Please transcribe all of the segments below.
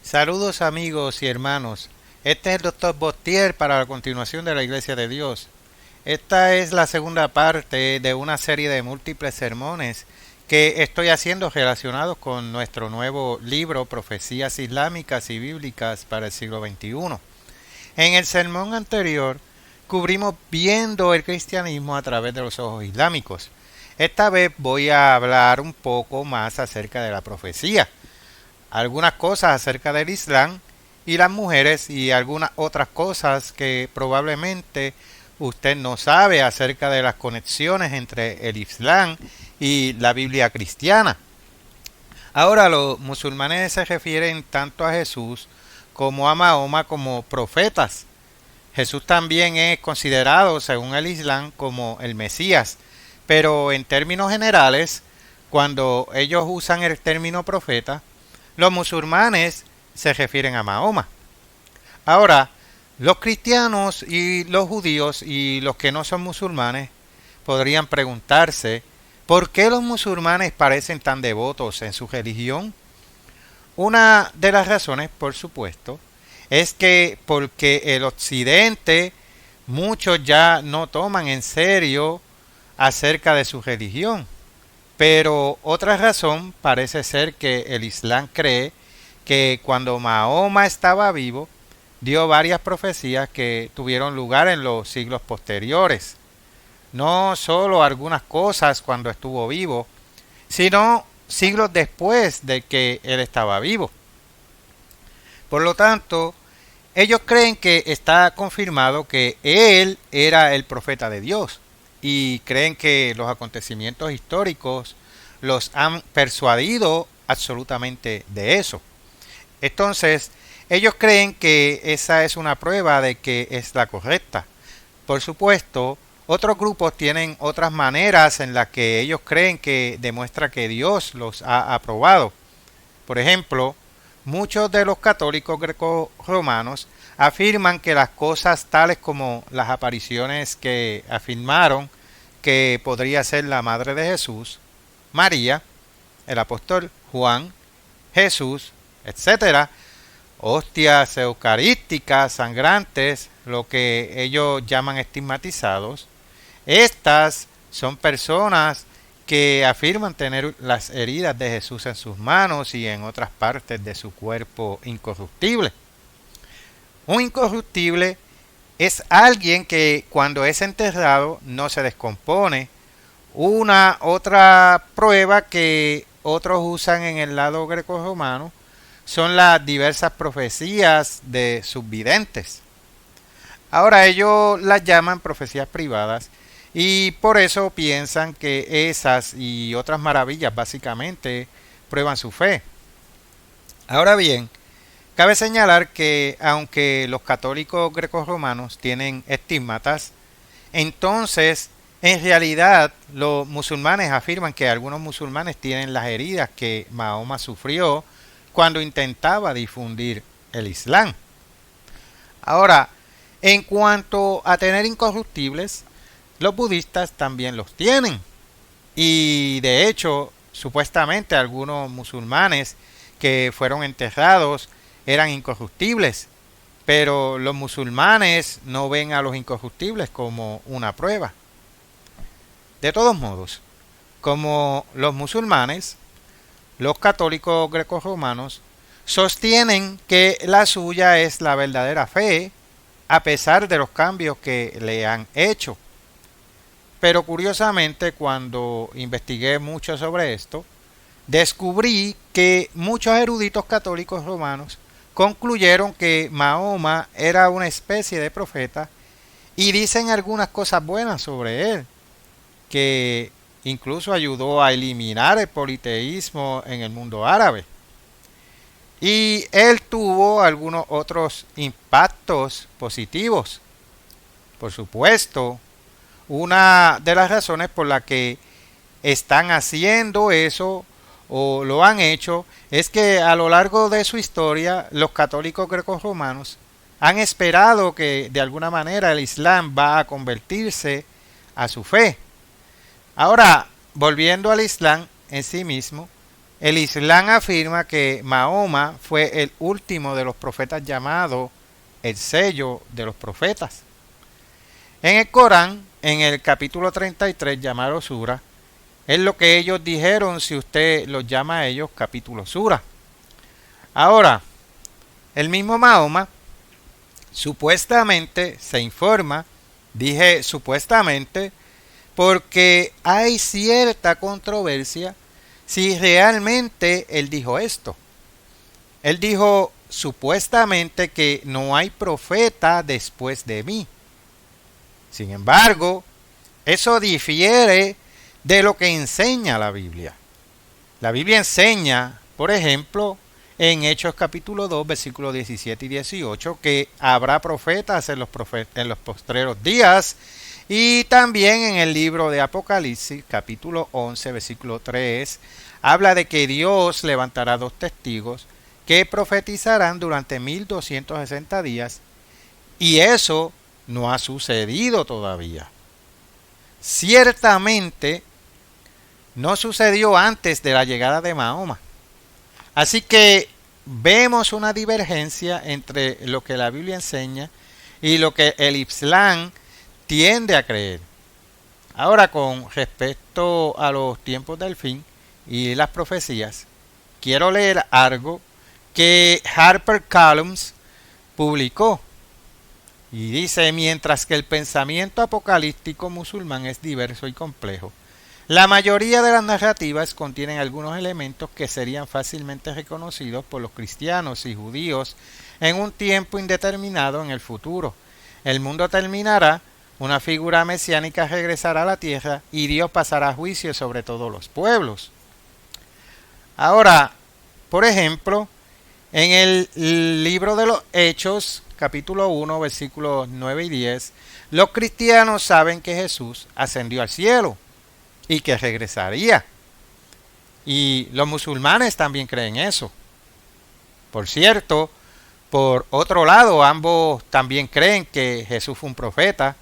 Saludos amigos y hermanos. Este es el Dr. Bostier para la continuación de la Iglesia de Dios. Esta es la segunda parte de una serie de múltiples sermones que estoy haciendo relacionados con nuestro nuevo libro Profecías Islámicas y Bíblicas para el siglo XXI. En el sermón anterior cubrimos viendo el cristianismo a través de los ojos islámicos. Esta vez voy a hablar un poco más acerca de la profecía, algunas cosas acerca del Islam y las mujeres y algunas otras cosas que probablemente usted no sabe acerca de las conexiones entre el Islam y la Biblia cristiana. Ahora los musulmanes se refieren tanto a Jesús como a Mahoma como profetas. Jesús también es considerado, según el Islam, como el Mesías, pero en términos generales, cuando ellos usan el término profeta, los musulmanes se refieren a Mahoma. Ahora, los cristianos y los judíos y los que no son musulmanes podrían preguntarse ¿por qué los musulmanes parecen tan devotos en su religión? Una de las razones, por supuesto, es que porque el occidente muchos ya no toman en serio acerca de su religión. Pero otra razón parece ser que el Islam cree que cuando Mahoma estaba vivo, dio varias profecías que tuvieron lugar en los siglos posteriores. No solo algunas cosas cuando estuvo vivo, sino siglos después de que él estaba vivo. Por lo tanto, ellos creen que está confirmado que él era el profeta de Dios y creen que los acontecimientos históricos los han persuadido absolutamente de eso. Entonces, ellos creen que esa es una prueba de que es la correcta. Por supuesto, otros grupos tienen otras maneras en las que ellos creen que demuestra que Dios los ha aprobado. Por ejemplo, muchos de los católicos greco-romanos afirman que las cosas tales como las apariciones que afirmaron que podría ser la madre de Jesús, María, el apóstol Juan, Jesús, etcétera, hostias eucarísticas sangrantes, lo que ellos llaman estigmatizados, estas son personas que afirman tener las heridas de Jesús en sus manos y en otras partes de su cuerpo incorruptible. Un incorruptible es alguien que cuando es enterrado no se descompone. Una otra prueba que otros usan en el lado greco-romano son las diversas profecías de sus videntes. Ahora ellos las llaman profecías privadas y por eso piensan que esas y otras maravillas básicamente prueban su fe. Ahora bien, cabe señalar que aunque los católicos grecorromanos tienen estigmatas, entonces en realidad los musulmanes afirman que algunos musulmanes tienen las heridas que Mahoma sufrió cuando intentaba difundir el Islam. Ahora, en cuanto a tener incorruptibles, los budistas también los tienen. Y de hecho, supuestamente algunos musulmanes que fueron enterrados eran incorruptibles, pero los musulmanes no ven a los incorruptibles como una prueba. De todos modos, como los musulmanes, los católicos grecorromanos sostienen que la suya es la verdadera fe, a pesar de los cambios que le han hecho. Pero curiosamente, cuando investigué mucho sobre esto, descubrí que muchos eruditos católicos romanos concluyeron que Mahoma era una especie de profeta y dicen algunas cosas buenas sobre él, que incluso ayudó a eliminar el politeísmo en el mundo árabe. Y él tuvo algunos otros impactos positivos. Por supuesto, una de las razones por la que están haciendo eso o lo han hecho es que a lo largo de su historia los católicos grecorromanos han esperado que de alguna manera el Islam va a convertirse a su fe. Ahora, volviendo al Islam en sí mismo, el Islam afirma que Mahoma fue el último de los profetas llamado el sello de los profetas. En el Corán, en el capítulo 33, llamado Sura, es lo que ellos dijeron si usted los llama a ellos capítulo Sura. Ahora, el mismo Mahoma supuestamente se informa, dije supuestamente, porque hay cierta controversia si realmente él dijo esto. Él dijo supuestamente que no hay profeta después de mí. Sin embargo, eso difiere de lo que enseña la Biblia. La Biblia enseña, por ejemplo, en Hechos capítulo 2, versículos 17 y 18, que habrá profetas en los postreros días, y también en el libro de Apocalipsis, capítulo 11, versículo 3, habla de que Dios levantará 2 testigos que profetizarán durante 1260 días, y eso no ha sucedido todavía. Ciertamente no sucedió antes de la llegada de Mahoma. Así que vemos una divergencia entre lo que la Biblia enseña y lo que el Islam tiende a creer. Ahora, con respecto a los tiempos del fin y las profecías, quiero leer algo que HarperCollins publicó. Y dice: mientras que el pensamiento apocalíptico musulmán es diverso y complejo, la mayoría de las narrativas contienen algunos elementos que serían fácilmente reconocidos por los cristianos y judíos en un tiempo indeterminado en el futuro. El mundo terminará, una figura mesiánica regresará a la tierra y Dios pasará juicio sobre todos los pueblos. Ahora, por ejemplo, en el libro de los Hechos, capítulo 1, versículos 9 y 10, los cristianos saben que Jesús ascendió al cielo y que regresaría. Y los musulmanes también creen eso. Por cierto, por otro lado, ambos también creen que Jesús fue un profeta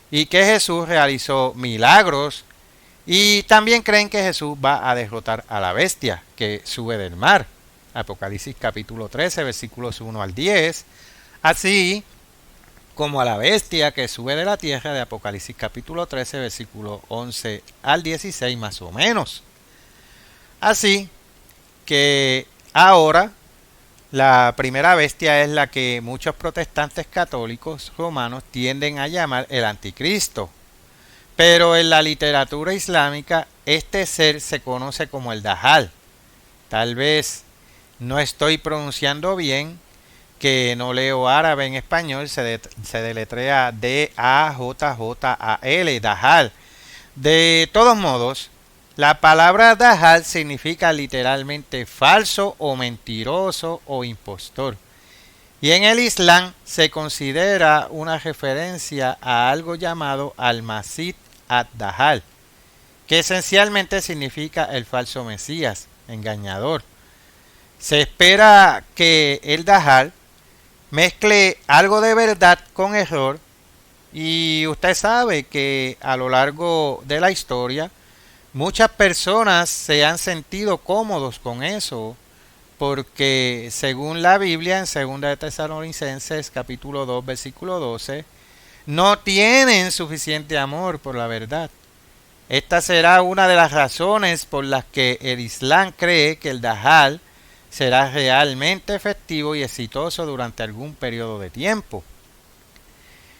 y que Jesús realizó milagros, y también creen que Jesús va a derrotar a la bestia que sube del mar. Apocalipsis capítulo 13, versículos 1 al 10, así como a la bestia que sube de la tierra de Apocalipsis capítulo 13, versículo 11 al 16 más o menos. Así que ahora la primera bestia es la que muchos protestantes católicos romanos tienden a llamar el anticristo. Pero en la literatura islámica este ser se conoce como el Dajjal. Tal vez no estoy pronunciando bien, que no leo árabe en español, se deletrea D-A-J-J-A-L, Dajjal. De todos modos, la palabra Dajjal significa literalmente falso o mentiroso o impostor. Y en el Islam se considera una referencia a algo llamado al-Masih ad-Dajjal, que esencialmente significa el falso Mesías, engañador. Se espera que el Dajjal mezcle algo de verdad con error, y usted sabe que a lo largo de la historia muchas personas se han sentido cómodos con eso, porque según la Biblia en 2 de Tesalonicenses capítulo 2 versículo 12, no tienen suficiente amor por la verdad. Esta será una de las razones por las que el Islam cree que el Dajjal será realmente efectivo y exitoso durante algún periodo de tiempo.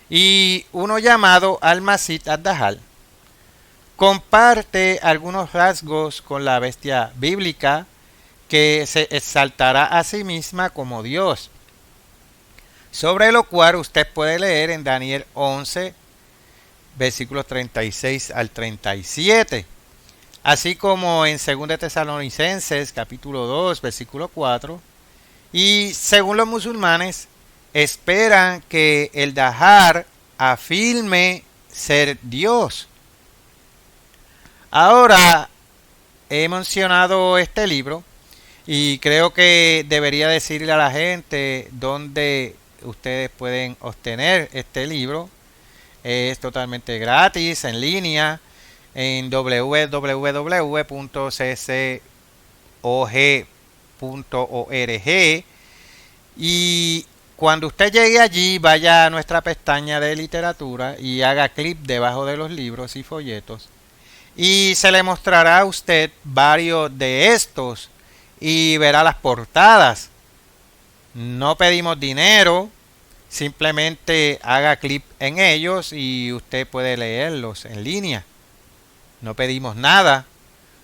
Y uno llamado al-Masih ad-Dajjal comparte algunos rasgos con la bestia bíblica, que se exaltará a sí misma como Dios, sobre lo cual usted puede leer en Daniel 11, versículos 36 al 37, así como en 2 de Tesalonicenses capítulo 2, versículo 4, y según los musulmanes esperan que el Dajjal afirme ser Dios. Ahora, he mencionado este libro y creo que debería decirle a la gente dónde ustedes pueden obtener este libro. Es totalmente gratis, en línea, en www.cc.org. y cuando usted llegue allí, vaya a nuestra pestaña de literatura y haga clic debajo de los libros y folletos. Y se le mostrará a usted varios de estos y verá las portadas. No pedimos dinero, simplemente haga clic en ellos y usted puede leerlos en línea. No pedimos nada.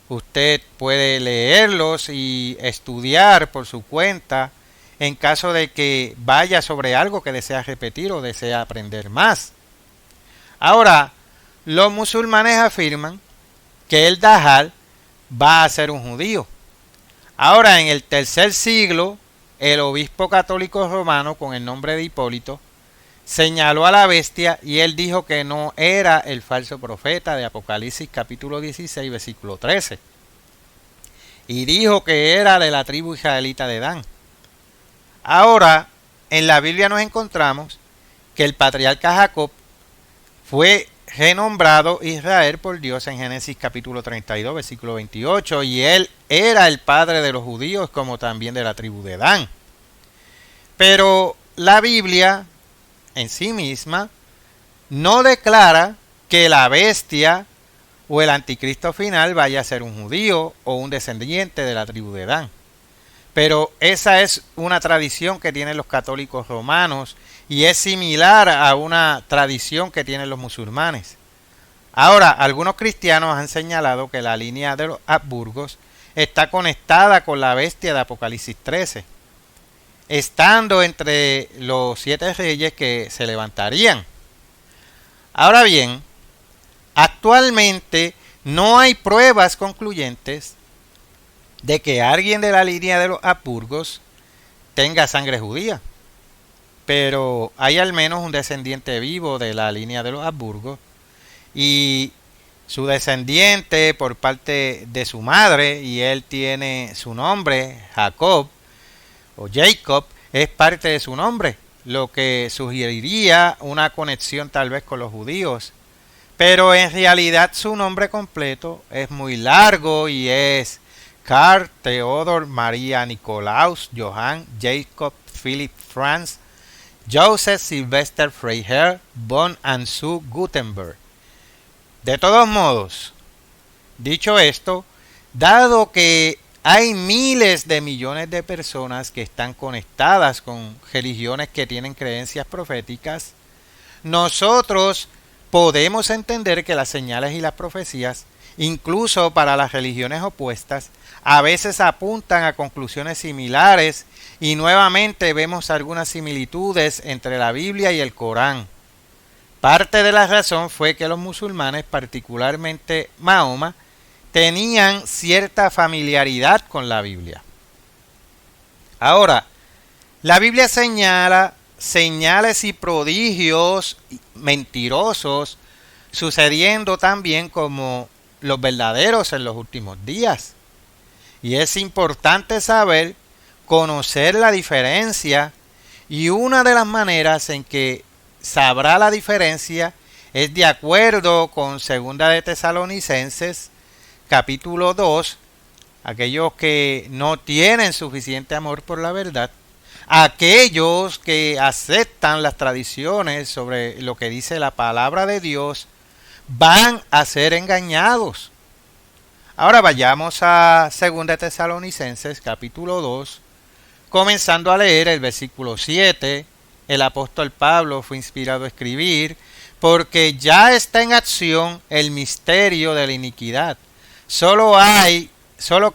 Usted puede leerlos y estudiar por su cuenta en caso de que vaya sobre algo que desea repetir o desea aprender más. Ahora, los musulmanes afirman que el Dajjal va a ser un judío. Ahora, en el tercer siglo, el obispo católico romano, con el nombre de Hipólito, señaló a la bestia y él dijo que no era el falso profeta de Apocalipsis capítulo 16, versículo 13. Y dijo que era de la tribu israelita de Dan. Ahora, en la Biblia nos encontramos que el patriarca Jacob fue renombrado Israel por Dios en Génesis capítulo 32, versículo 28, y él era el padre de los judíos como también de la tribu de Dan. Pero la Biblia en sí misma no declara que la bestia o el anticristo final vaya a ser un judío o un descendiente de la tribu de Dan. Pero esa es una tradición que tienen los católicos romanos y es similar a una tradición que tienen los musulmanes. Ahora, algunos cristianos han señalado que la línea de los Habsburgos está conectada con la bestia de Apocalipsis 13, estando entre los 7 reyes que se levantarían. Ahora bien, actualmente no hay pruebas concluyentes de que alguien de la línea de los Habsburgos tenga sangre judía, pero hay al menos un descendiente vivo de la línea de los Habsburgos y su descendiente por parte de su madre, y él tiene su nombre, Jacob o Jacob, es parte de su nombre, lo que sugeriría una conexión tal vez con los judíos. Pero en realidad su nombre completo es muy largo y es Karl Theodor Maria Nikolaus Johann Jacob Philipp Franz Joseph Sylvester Freiherr von Anzu Gutenberg. De todos modos, dicho esto, dado que hay miles de millones de personas que están conectadas con religiones que tienen creencias proféticas, nosotros podemos entender que las señales y las profecías, incluso para las religiones opuestas, a veces apuntan a conclusiones similares y nuevamente vemos algunas similitudes entre la Biblia y el Corán. Parte de la razón fue que los musulmanes, particularmente Mahoma, tenían cierta familiaridad con la Biblia. Ahora, la Biblia señala señales y prodigios mentirosos sucediendo también como los verdaderos en los últimos días. Y es importante saber, conocer la diferencia, y una de las maneras en que sabrá la diferencia es de acuerdo con 2 de Tesalonicenses capítulo 2, aquellos que no tienen suficiente amor por la verdad, aquellos que aceptan las tradiciones sobre lo que dice la palabra de Dios, van a ser engañados. Ahora vayamos a 2 de Tesalonicenses capítulo 2, comenzando a leer el versículo 7. El apóstol Pablo fue inspirado a escribir, porque ya está en acción el misterio de la iniquidad. Solo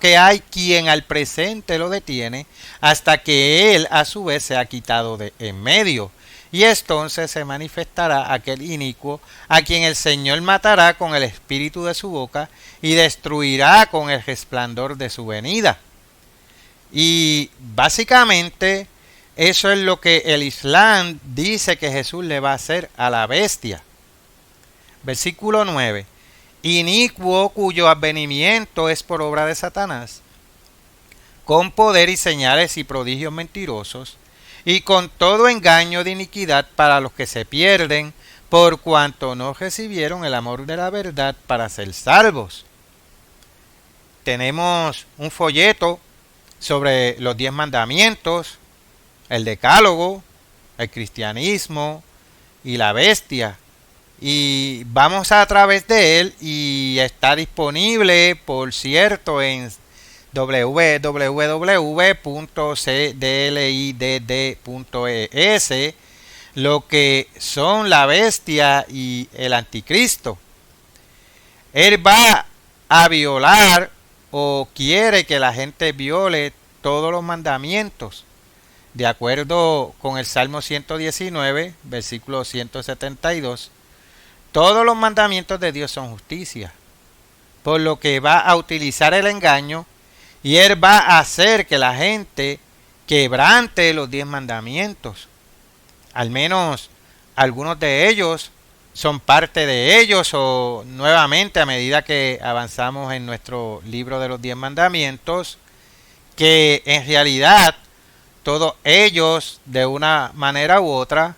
que hay quien al presente lo detiene hasta que él a su vez se ha quitado de en medio. Y entonces se manifestará aquel inicuo a quien el Señor matará con el espíritu de su boca y destruirá con el resplandor de su venida. Y básicamente eso es lo que el Islam dice que Jesús le va a hacer a la bestia. Versículo 9. Inicuo cuyo advenimiento es por obra de Satanás, con poder y señales y prodigios mentirosos, y con todo engaño de iniquidad para los que se pierden, por cuanto no recibieron el amor de la verdad para ser salvos. tenemos un folleto sobre los 10 mandamientos, el decálogo, el cristianismo y la bestia. Y vamos a través de él y está disponible, por cierto, en www.cdlidd.es, lo que son la bestia y el anticristo. Él va a violar o quiere que la gente viole todos los mandamientos. De acuerdo con el Salmo 119, versículo 172, todos los mandamientos de Dios son justicia, por lo que va a utilizar el engaño y él va a hacer que la gente quebrante los 10 mandamientos. Al menos algunos de ellos son parte de ellos, o nuevamente a medida que avanzamos en nuestro libro de los 10 mandamientos, que en realidad todos ellos de una manera u otra,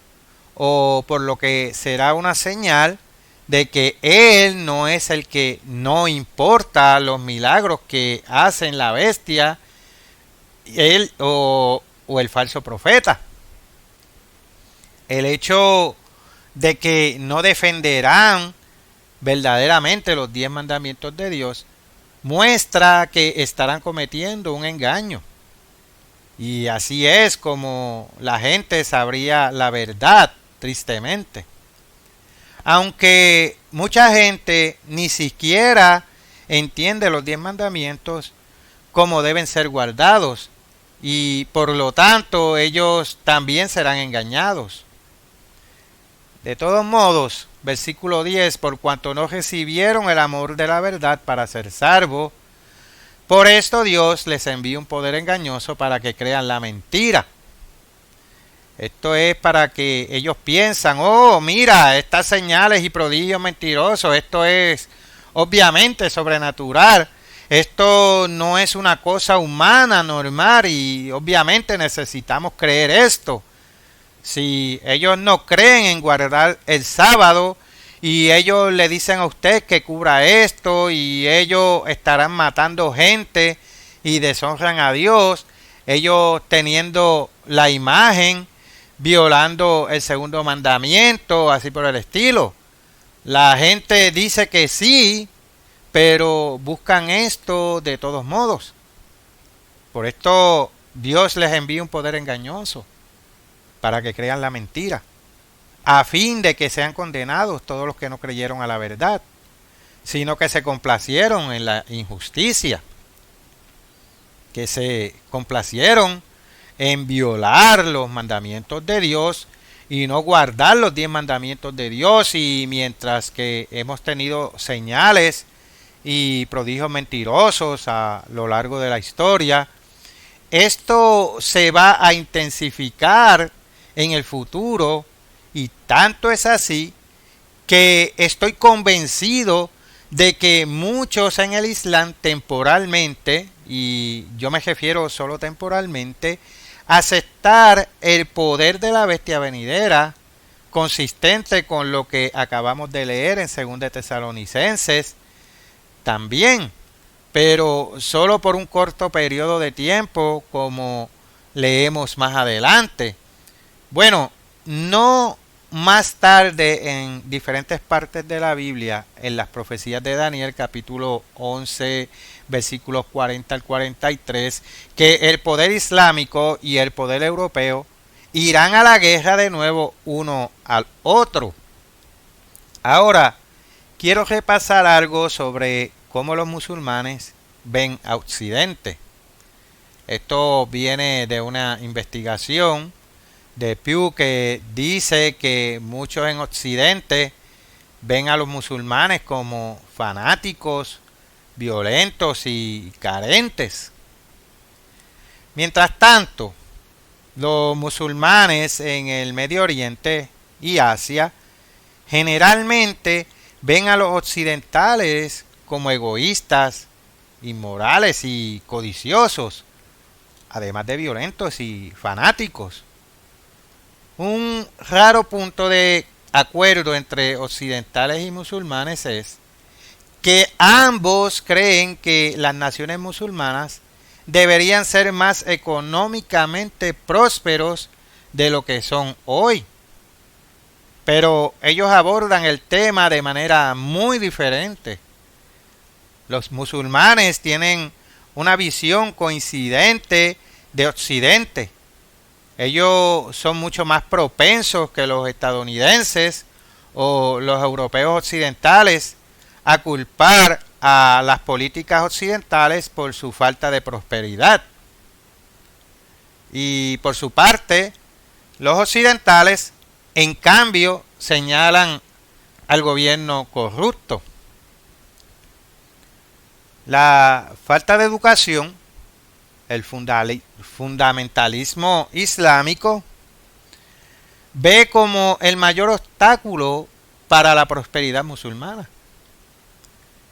o por lo que será una señal de que él no es el que no importa los milagros que hacen la bestia, él o el falso profeta. El hecho de que no defenderán verdaderamente los 10 mandamientos de Dios muestra que estarán cometiendo un engaño. Y así es como la gente sabría la verdad, tristemente. Aunque mucha gente ni siquiera entiende los 10 mandamientos como deben ser guardados, y por lo tanto ellos también serán engañados. De todos modos, versículo 10, por cuanto no recibieron el amor de la verdad para ser salvos, por esto Dios les envía un poder engañoso para que crean la mentira. Esto es para que ellos piensan, oh, mira, estas señales y prodigios mentirosos, esto es obviamente sobrenatural. Esto no es una cosa humana, normal, y obviamente necesitamos creer esto. Si ellos no creen en guardar el sábado y ellos le dicen a usted que cubra esto y ellos estarán matando gente y deshonran a Dios, ellos teniendo la imagen, violando el segundo mandamiento, así por el estilo. La gente dice que sí, pero buscan esto de todos modos. Por esto Dios les envía un poder engañoso para que crean la mentira, a fin de que sean condenados todos los que no creyeron a la verdad, sino que se complacieron en la injusticia, que se complacieron en violar los mandamientos de Dios y no guardar los 10 mandamientos de Dios. Y mientras que hemos tenido señales y prodigios mentirosos a lo largo de la historia, esto se va a intensificar en el futuro, y tanto es así que estoy convencido de que muchos en el Islam temporalmente, y yo me refiero solo temporalmente, aceptar el poder de la bestia venidera, consistente con lo que acabamos de leer en 2 Tesalonicenses, también, pero solo por un corto periodo de tiempo, como leemos más adelante. Bueno, no más tarde en diferentes partes de la Biblia, en las profecías de Daniel, capítulo 11, versículos 40 al 43, que el poder islámico y el poder europeo irán a la guerra de nuevo uno al otro. Ahora, quiero repasar algo sobre cómo los musulmanes ven a Occidente. Esto viene de una investigación de Pew, que dice que muchos en Occidente ven a los musulmanes como fanáticos, violentos y carentes. Mientras tanto, los musulmanes en el Medio Oriente y Asia generalmente ven a los occidentales como egoístas, inmorales y codiciosos, además de violentos y fanáticos. Un raro punto de acuerdo entre occidentales y musulmanes es que ambos creen que las naciones musulmanas deberían ser más económicamente prósperos de lo que son hoy. Pero ellos abordan el tema de manera muy diferente. Los musulmanes tienen una visión coincidente de Occidente. Ellos son mucho más propensos que los estadounidenses o los europeos occidentales a culpar a las políticas occidentales por su falta de prosperidad. Y por su parte, los occidentales, en cambio, señalan al gobierno corrupto. La falta de educación, el fundamentalismo islámico, ve como el mayor obstáculo para la prosperidad musulmana.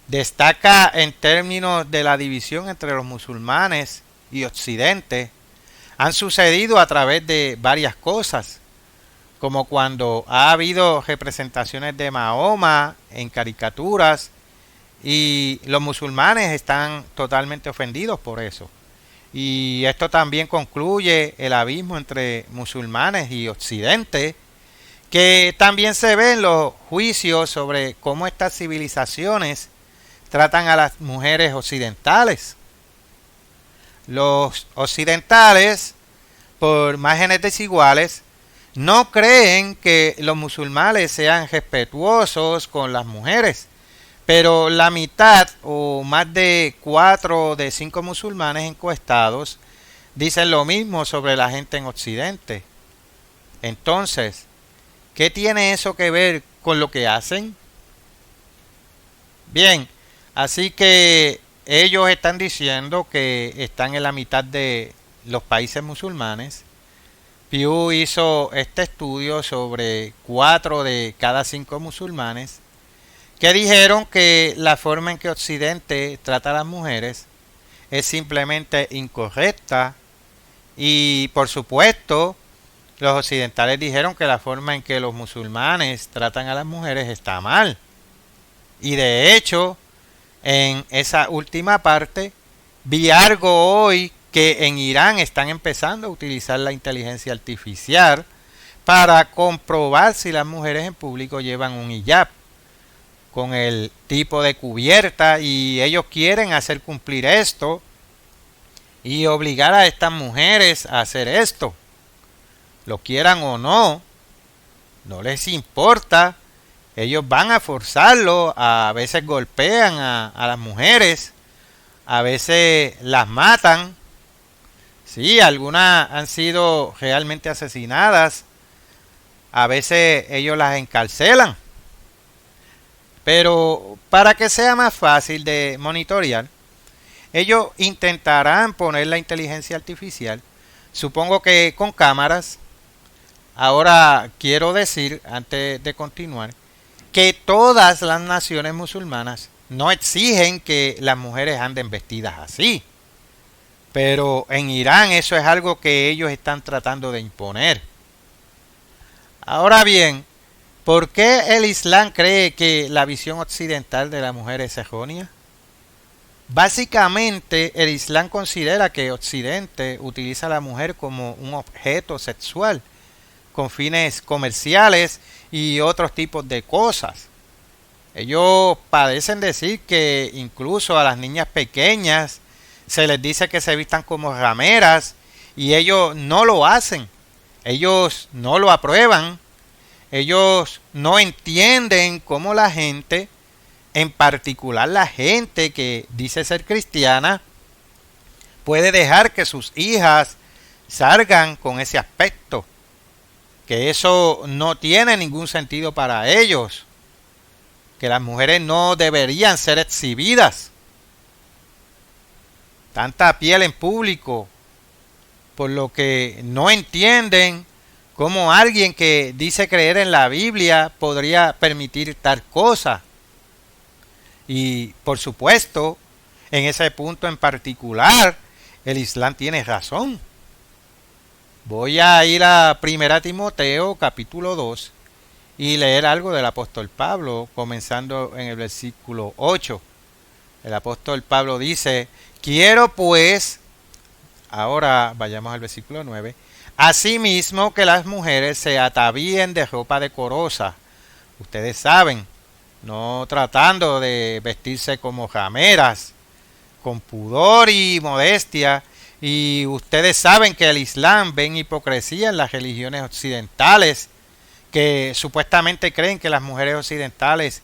Destaca en términos de la división entre los musulmanes y Occidente. Han sucedido a través de varias cosas, como cuando ha habido representaciones de Mahoma en caricaturas y los musulmanes están totalmente ofendidos por eso. Y esto también concluye el abismo entre musulmanes y Occidente, que también se ve en los juicios sobre cómo estas civilizaciones tratan a las mujeres occidentales. Los occidentales, por márgenes desiguales, no creen que los musulmanes sean respetuosos con las mujeres, pero la mitad o más de 4 de 5 musulmanes encuestados dicen lo mismo sobre la gente en Occidente. Entonces, ¿qué tiene eso que ver con lo que hacen? Bien, así que ellos están diciendo que están en la mitad de los países musulmanes. Pew hizo este estudio sobre 4 de cada 5 musulmanes que dijeron que la forma en que Occidente trata a las mujeres es simplemente incorrecta y por supuesto los occidentales dijeron que la forma en que los musulmanes tratan a las mujeres está mal. Y de hecho, en esa última parte, vi algo hoy que en Irán están empezando a utilizar la inteligencia artificial para comprobar si las mujeres en público llevan un hijab con el tipo de cubierta y ellos quieren hacer cumplir esto y obligar a estas mujeres a hacer esto. Lo quieran o no, no les importa. Ellos van a forzarlo, a veces golpean a las mujeres, a veces las matan. Sí, algunas han sido realmente asesinadas, a veces ellos las encarcelan. Pero para que sea más fácil de monitorear, ellos intentarán poner la inteligencia artificial, supongo que con cámaras. Ahora quiero decir, antes de continuar, que todas las naciones musulmanas no exigen que las mujeres anden vestidas así. Pero en Irán eso es algo que ellos están tratando de imponer. Ahora bien, ¿por qué el Islam cree que la visión occidental de la mujer es errónea? Básicamente, el Islam considera que Occidente utiliza a la mujer como un objeto sexual con fines comerciales y otros tipos de cosas. Ellos parecen decir que incluso a las niñas pequeñas se les dice que se vistan como rameras y ellos no lo hacen. Ellos no lo aprueban. Ellos no entienden cómo la gente, en particular la gente que dice ser cristiana, puede dejar que sus hijas salgan con ese aspecto. Que eso no tiene ningún sentido para ellos. Que las mujeres no deberían ser exhibidas. Tanta piel en público, por lo que no entienden cómo alguien que dice creer en la Biblia podría permitir tal cosa. Y por supuesto, en ese punto en particular, el Islam tiene razón. Voy a ir a 1 Timoteo capítulo 2 y leer algo del apóstol Pablo, comenzando en el versículo 8. El apóstol Pablo dice: quiero pues, ahora vayamos al versículo 9, asimismo que las mujeres se atavíen de ropa decorosa. Ustedes saben, no tratando de vestirse como rameras, con pudor y modestia. Y ustedes saben que el Islam ven hipocresía en las religiones occidentales, que supuestamente creen que las mujeres occidentales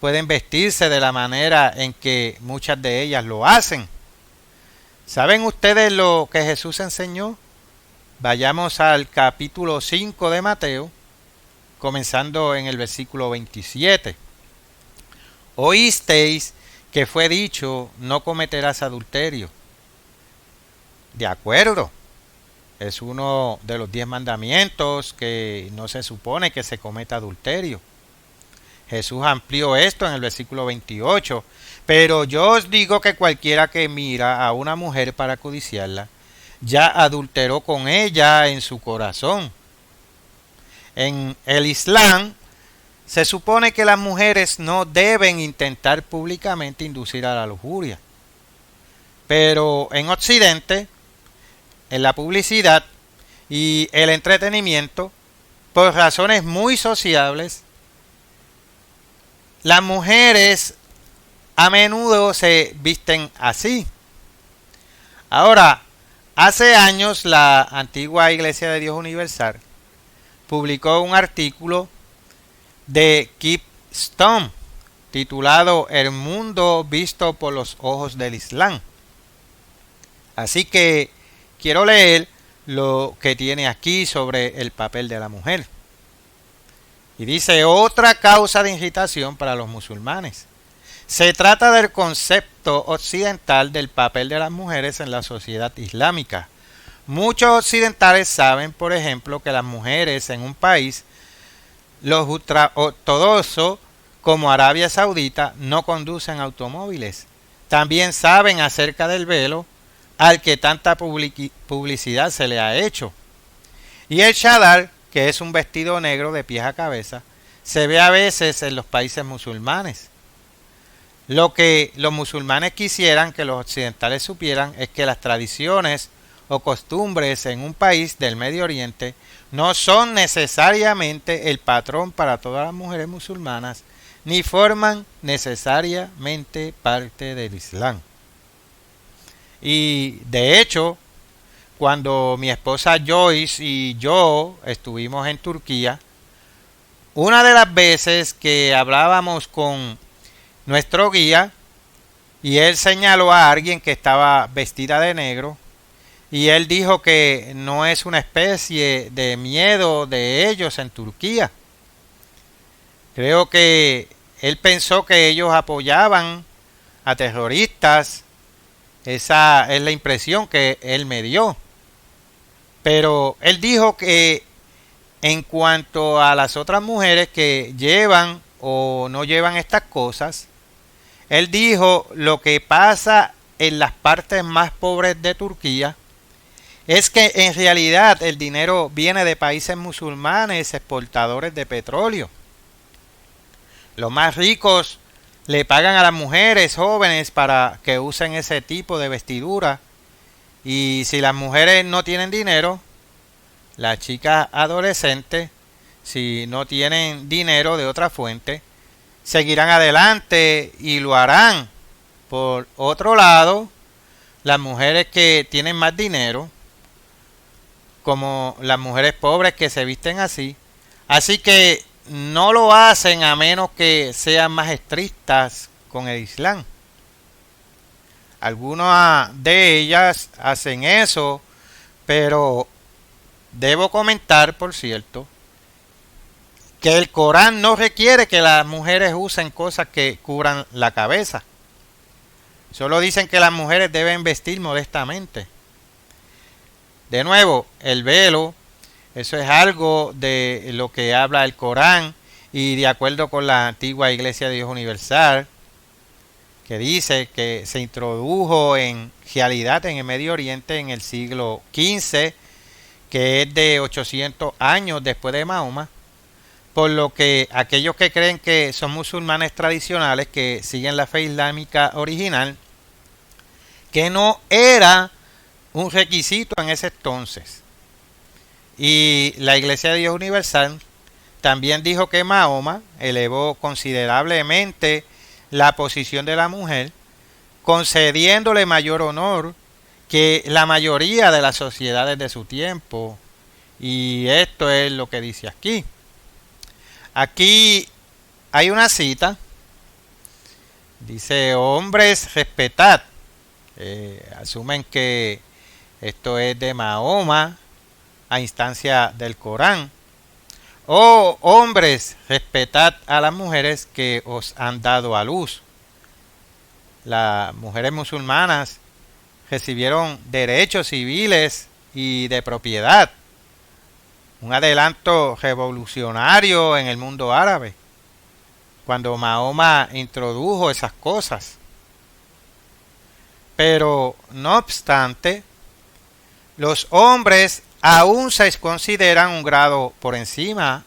pueden vestirse de la manera en que muchas de ellas lo hacen. ¿Saben ustedes lo que Jesús enseñó? Vayamos al capítulo 5 de Mateo, comenzando en el versículo 27. Oísteis que fue dicho: no cometerás adulterio. De acuerdo, es uno de los 10 mandamientos que no se supone que se cometa adulterio. Jesús amplió esto en el versículo 28. Pero yo os digo que cualquiera que mira a una mujer para codiciarla, ya adulteró con ella en su corazón. En el Islam se supone que las mujeres no deben intentar públicamente inducir a la lujuria. Pero en Occidente, en la publicidad y el entretenimiento, por razones muy sociables, las mujeres a menudo se visten así. Ahora, hace años la antigua Iglesia de Dios Universal publicó un artículo de Kip Stone titulado El mundo visto por los ojos del Islam. Así que quiero leer lo que tiene aquí sobre el papel de la mujer. Y dice: otra causa de irritación para los musulmanes. Se trata del concepto occidental del papel de las mujeres en la sociedad islámica. Muchos occidentales saben, por ejemplo, que las mujeres en un país, los ultraortodoxos como Arabia Saudita, no conducen automóviles. También saben acerca del velo al que tanta publicidad se le ha hecho. Y el chadar, que es un vestido negro de pies a cabeza, se ve a veces en los países musulmanes. Lo que los musulmanes quisieran que los occidentales supieran es que las tradiciones o costumbres en un país del Medio Oriente no son necesariamente el patrón para todas las mujeres musulmanas, ni forman necesariamente parte del Islam. Y de hecho, cuando mi esposa Joyce y yo estuvimos en Turquía, una de las veces que hablábamos con nuestro guía y él señaló a alguien que estaba vestida de negro, y él dijo que no es una especie de miedo de ellos en Turquía. Creo que él pensó que ellos apoyaban a terroristas. Esa es la impresión que él me dio. Pero él dijo que en cuanto a las otras mujeres que llevan o no llevan estas cosas, él dijo: lo que pasa en las partes más pobres de Turquía es que en realidad el dinero viene de países musulmanes exportadores de petróleo. Los más ricos le pagan a las mujeres jóvenes para que usen ese tipo de vestidura, y si las mujeres no tienen dinero, las chicas adolescentes, si no tienen dinero de otra fuente, seguirán adelante y lo harán. Por otro lado, las mujeres que tienen más dinero, como las mujeres pobres que se visten así que no lo hacen a menos que sean más estrictas con el Islam. Algunas de ellas hacen eso, pero debo comentar, por cierto, que el Corán no requiere que las mujeres usen cosas que cubran la cabeza. Solo dicen que las mujeres deben vestir modestamente. De nuevo, el velo, eso es algo de lo que habla el Corán, y de acuerdo con la antigua Iglesia de Dios Universal, que dice que se introdujo en realidad en el Medio Oriente en el siglo XV, que es de 800 años después de Mahoma, por lo que aquellos que creen que son musulmanes tradicionales, que siguen la fe islámica original, que no era un requisito en ese entonces. Y la Iglesia de Dios Universal también dijo que Mahoma elevó considerablemente la posición de la mujer, concediéndole mayor honor que la mayoría de las sociedades de su tiempo. Y esto es lo que dice aquí. Aquí hay una cita. Dice: hombres, respetad. Asumen que esto es de Mahoma a instancia del Corán. Oh hombres, respetad a las mujeres que os han dado a luz. Las mujeres musulmanas recibieron derechos civiles y de propiedad, un adelanto revolucionario en el mundo árabe, cuando Mahoma introdujo esas cosas. Pero, no obstante, los hombres aún se consideran un grado por encima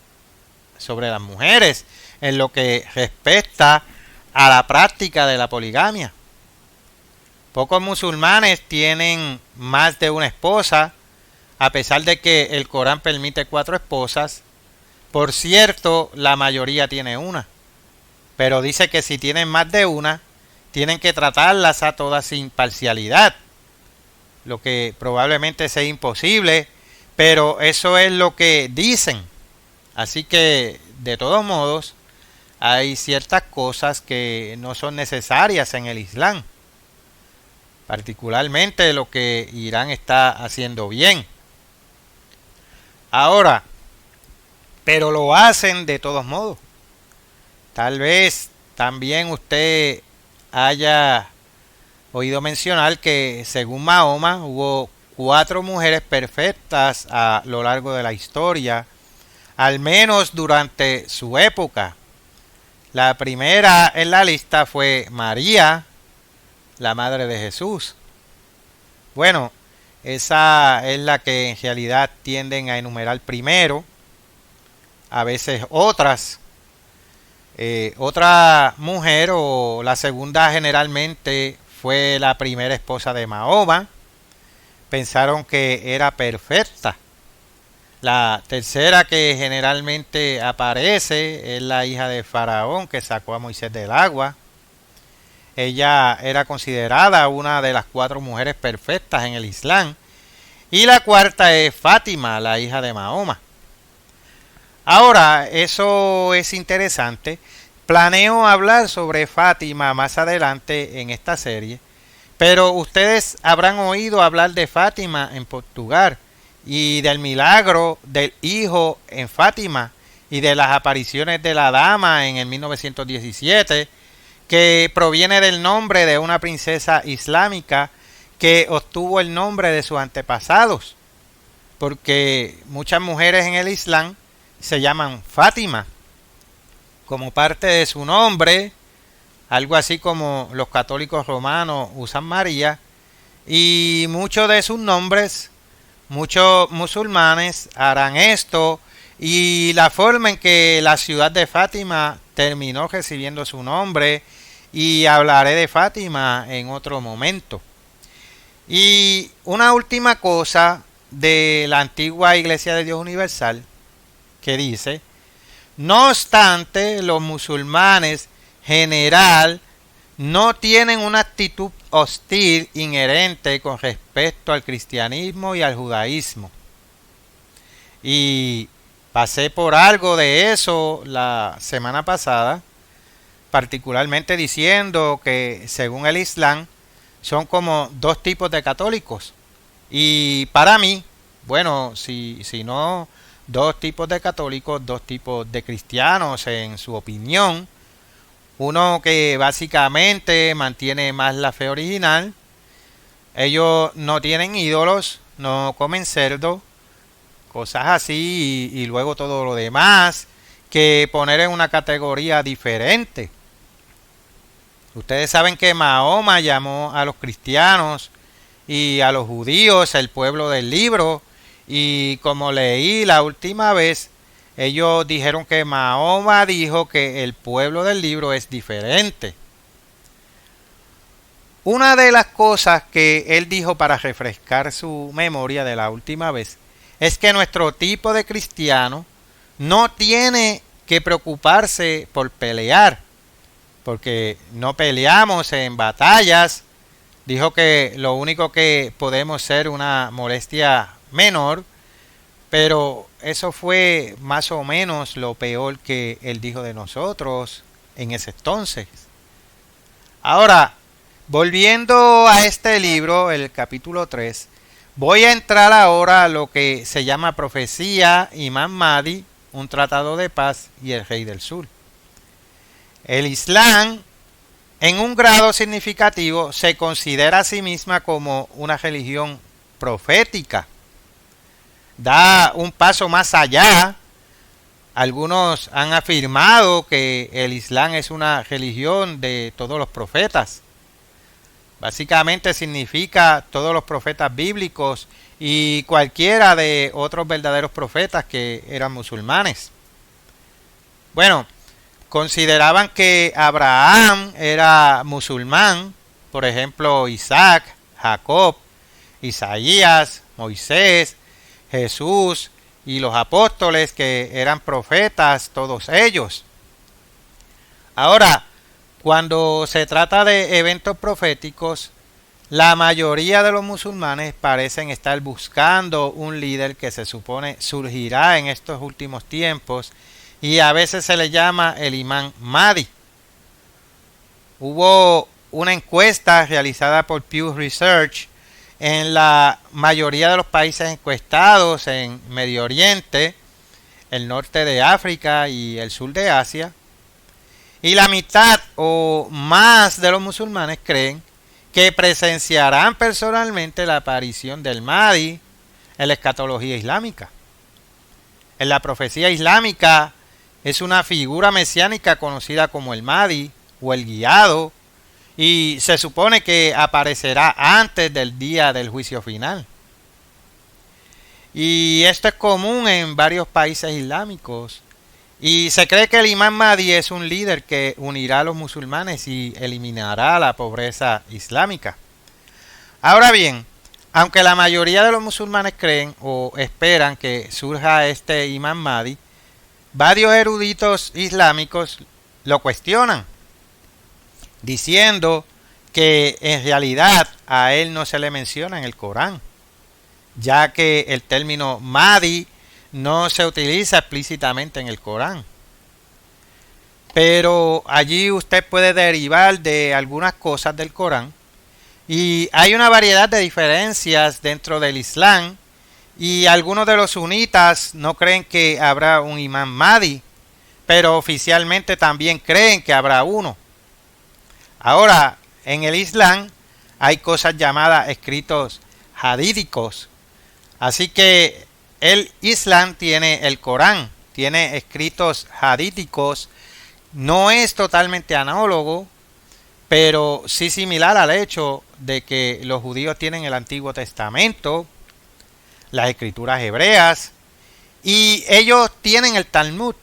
sobre las mujeres en lo que respecta a la práctica de la poligamia. Pocos musulmanes tienen más de una esposa, a pesar de que el Corán permite 4 esposas. Por cierto, la mayoría tiene una, pero dice que si tienen más de una, tienen que tratarlas a todas sin parcialidad, lo que probablemente sea imposible, pero eso es lo que dicen. Así que, de todos modos, hay ciertas cosas que no son necesarias en el Islam, particularmente lo que Irán está haciendo bien. Ahora, pero lo hacen de todos modos. Tal vez también usted haya oído mencionar que según Mahoma hubo 4 mujeres perfectas a lo largo de la historia, al menos durante su época. La primera en la lista fue María, la madre de Jesús. Bueno, esa es la que en realidad tienden a enumerar primero, a veces otras. Otra mujer, o la segunda generalmente, fue la primera esposa de Mahoma. Pensaron que era perfecta. La tercera que generalmente aparece es la hija de Faraón, que sacó a Moisés del agua. Ella era considerada una de las 4 mujeres perfectas en el Islam. Y la cuarta es Fátima, la hija de Mahoma. Ahora, eso es interesante. Planeo hablar sobre Fátima más adelante en esta serie, pero ustedes habrán oído hablar de Fátima en Portugal y del milagro del hijo en Fátima y de las apariciones de la dama en el 1917, que proviene del nombre de una princesa islámica que obtuvo el nombre de sus antepasados, porque muchas mujeres en el Islam se llaman Fátima como parte de su nombre, algo así como los católicos romanos usan María, y muchos de sus nombres, muchos musulmanes harán esto, y la forma en que la ciudad de Fátima terminó recibiendo su nombre, y hablaré de Fátima en otro momento. Y una última cosa de la antigua Iglesia de Dios Universal, que dice: no obstante, los musulmanes general no tienen una actitud hostil inherente con respecto al cristianismo y al judaísmo. Y pasé por algo de eso la semana pasada, particularmente diciendo que según el Islam son como 2 tipos de católicos. Y para mí, bueno, si no 2 tipos de católicos, 2 tipos de cristianos en su opinión. Uno que básicamente mantiene más la fe original. Ellos no tienen ídolos, no comen cerdo, cosas así, y luego todo lo demás, que poner en una categoría diferente. Ustedes saben que Mahoma llamó a los cristianos y a los judíos el pueblo del libro, y como leí la última vez, ellos dijeron que Mahoma dijo que el pueblo del libro es diferente. Una de las cosas que él dijo para refrescar su memoria de la última vez es que nuestro tipo de cristiano no tiene que preocuparse por pelear, porque no peleamos en batallas. Dijo que lo único que podemos ser una molestia menor, pero eso fue más o menos lo peor que él dijo de nosotros en ese entonces. Ahora, volviendo a este libro, el capítulo 3, voy a entrar ahora a lo que se llama profecía, Imam Mahdi, un tratado de paz y el rey del sur. El Islam, en un grado significativo, se considera a sí misma como una religión profética. Da un paso más allá. Algunos han afirmado que el Islam es una religión de todos los profetas. Básicamente significa todos los profetas bíblicos y cualquiera de otros verdaderos profetas que eran musulmanes. Bueno, consideraban que Abraham era musulmán, por ejemplo, Isaac, Jacob, Isaías, Moisés, Jesús y los apóstoles que eran profetas, todos ellos. Ahora, cuando se trata de eventos proféticos, la mayoría de los musulmanes parecen estar buscando un líder que se supone surgirá en estos últimos tiempos y a veces se le llama el Imam Mahdi. Hubo una encuesta realizada por Pew Research en la mayoría de los países encuestados en Medio Oriente, el norte de África y el sur de Asia. Y la mitad o más de los musulmanes creen que presenciarán personalmente la aparición del Mahdi en la escatología islámica. En la profecía islámica es una figura mesiánica conocida como el Mahdi o el guiado y se supone que aparecerá antes del día del juicio final. Y esto es común en varios países islámicos. Y se cree que el Imam Mahdi es un líder que unirá a los musulmanes y eliminará la pobreza islámica. Ahora bien, aunque la mayoría de los musulmanes creen o esperan que surja este Imam Mahdi, varios eruditos islámicos lo cuestionan, diciendo que en realidad a él no se le menciona en el Corán, ya que el término Mahdi no se utiliza explícitamente en el Corán. Pero allí usted puede derivar de algunas cosas del Corán. Y hay una variedad de diferencias dentro del Islam. Y algunos de los sunitas no creen que habrá un Imam Mahdi, pero oficialmente también creen que habrá uno. Ahora, en el Islam hay cosas llamadas escritos hadídicos. Así que el Islam tiene el Corán, tiene escritos hadíticos, no es totalmente análogo, pero sí similar al hecho de que los judíos tienen el Antiguo Testamento, las escrituras hebreas, y ellos tienen el Talmud.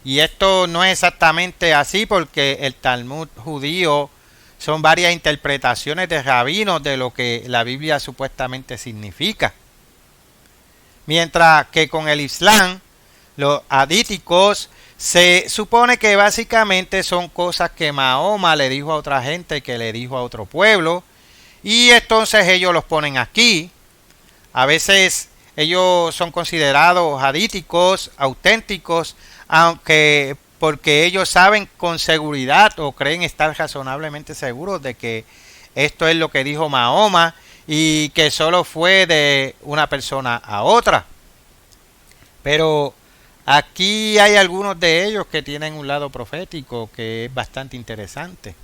Y esto no es exactamente así porque el Talmud judío son varias interpretaciones de rabinos de lo que la Biblia supuestamente significa. Mientras que con el Islam, los hadíticos se supone que básicamente son cosas que Mahoma le dijo a otra gente que le dijo a otro pueblo. Y entonces ellos los ponen aquí. A veces ellos son considerados hadíticos, auténticos, aunque porque ellos saben con seguridad o creen estar razonablemente seguros de que esto es lo que dijo Mahoma y que solo fue de una persona a otra. Pero aquí hay algunos de ellos que tienen un lado profético que es bastante interesante.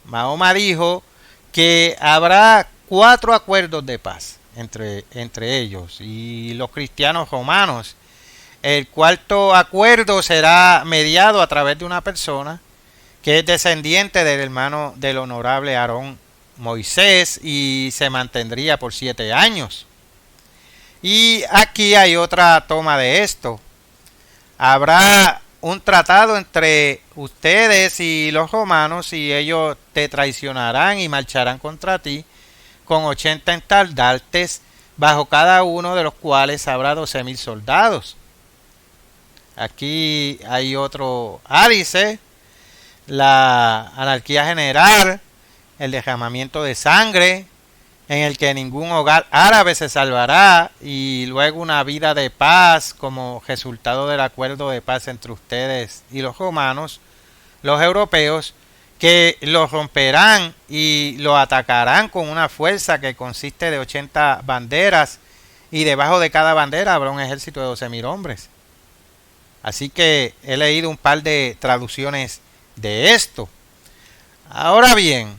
Mahoma dijo que habrá 4 acuerdos de paz entre ellos y los cristianos romanos. El cuarto acuerdo será mediado a través de una persona que es descendiente del hermano del honorable Aarón, Moisés, y se mantendría por 7 años. Y aquí hay otra toma de esto. habrá un tratado entre ustedes y los romanos y ellos te traicionarán y marcharán contra ti con 80 estandartes, bajo cada uno de los cuales habrá 12,000 soldados. Aquí hay otro ádice, la anarquía general, el derramamiento de sangre, en el que ningún hogar árabe se salvará, y luego una vida de paz como resultado del acuerdo de paz entre ustedes y los romanos, los europeos, que los romperán y lo atacarán con una fuerza que consiste de 80 banderas, y debajo de cada bandera habrá un ejército de 12,000 hombres. Así que he leído un par de traducciones de esto. Ahora bien,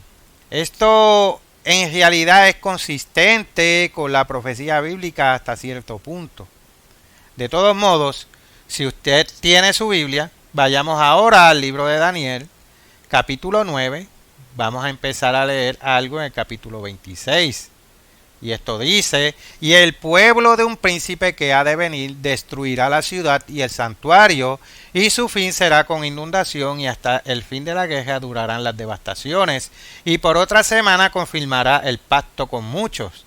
esto en realidad es consistente con la profecía bíblica hasta cierto punto. De todos modos, si usted tiene su Biblia, vayamos ahora al libro de Daniel, capítulo 9. Vamos a empezar a leer algo en el capítulo 26. Y esto dice: y el pueblo de un príncipe que ha de venir destruirá la ciudad y el santuario, y su fin será con inundación, y hasta el fin de la guerra durarán las devastaciones, y por otra semana confirmará el pacto con muchos.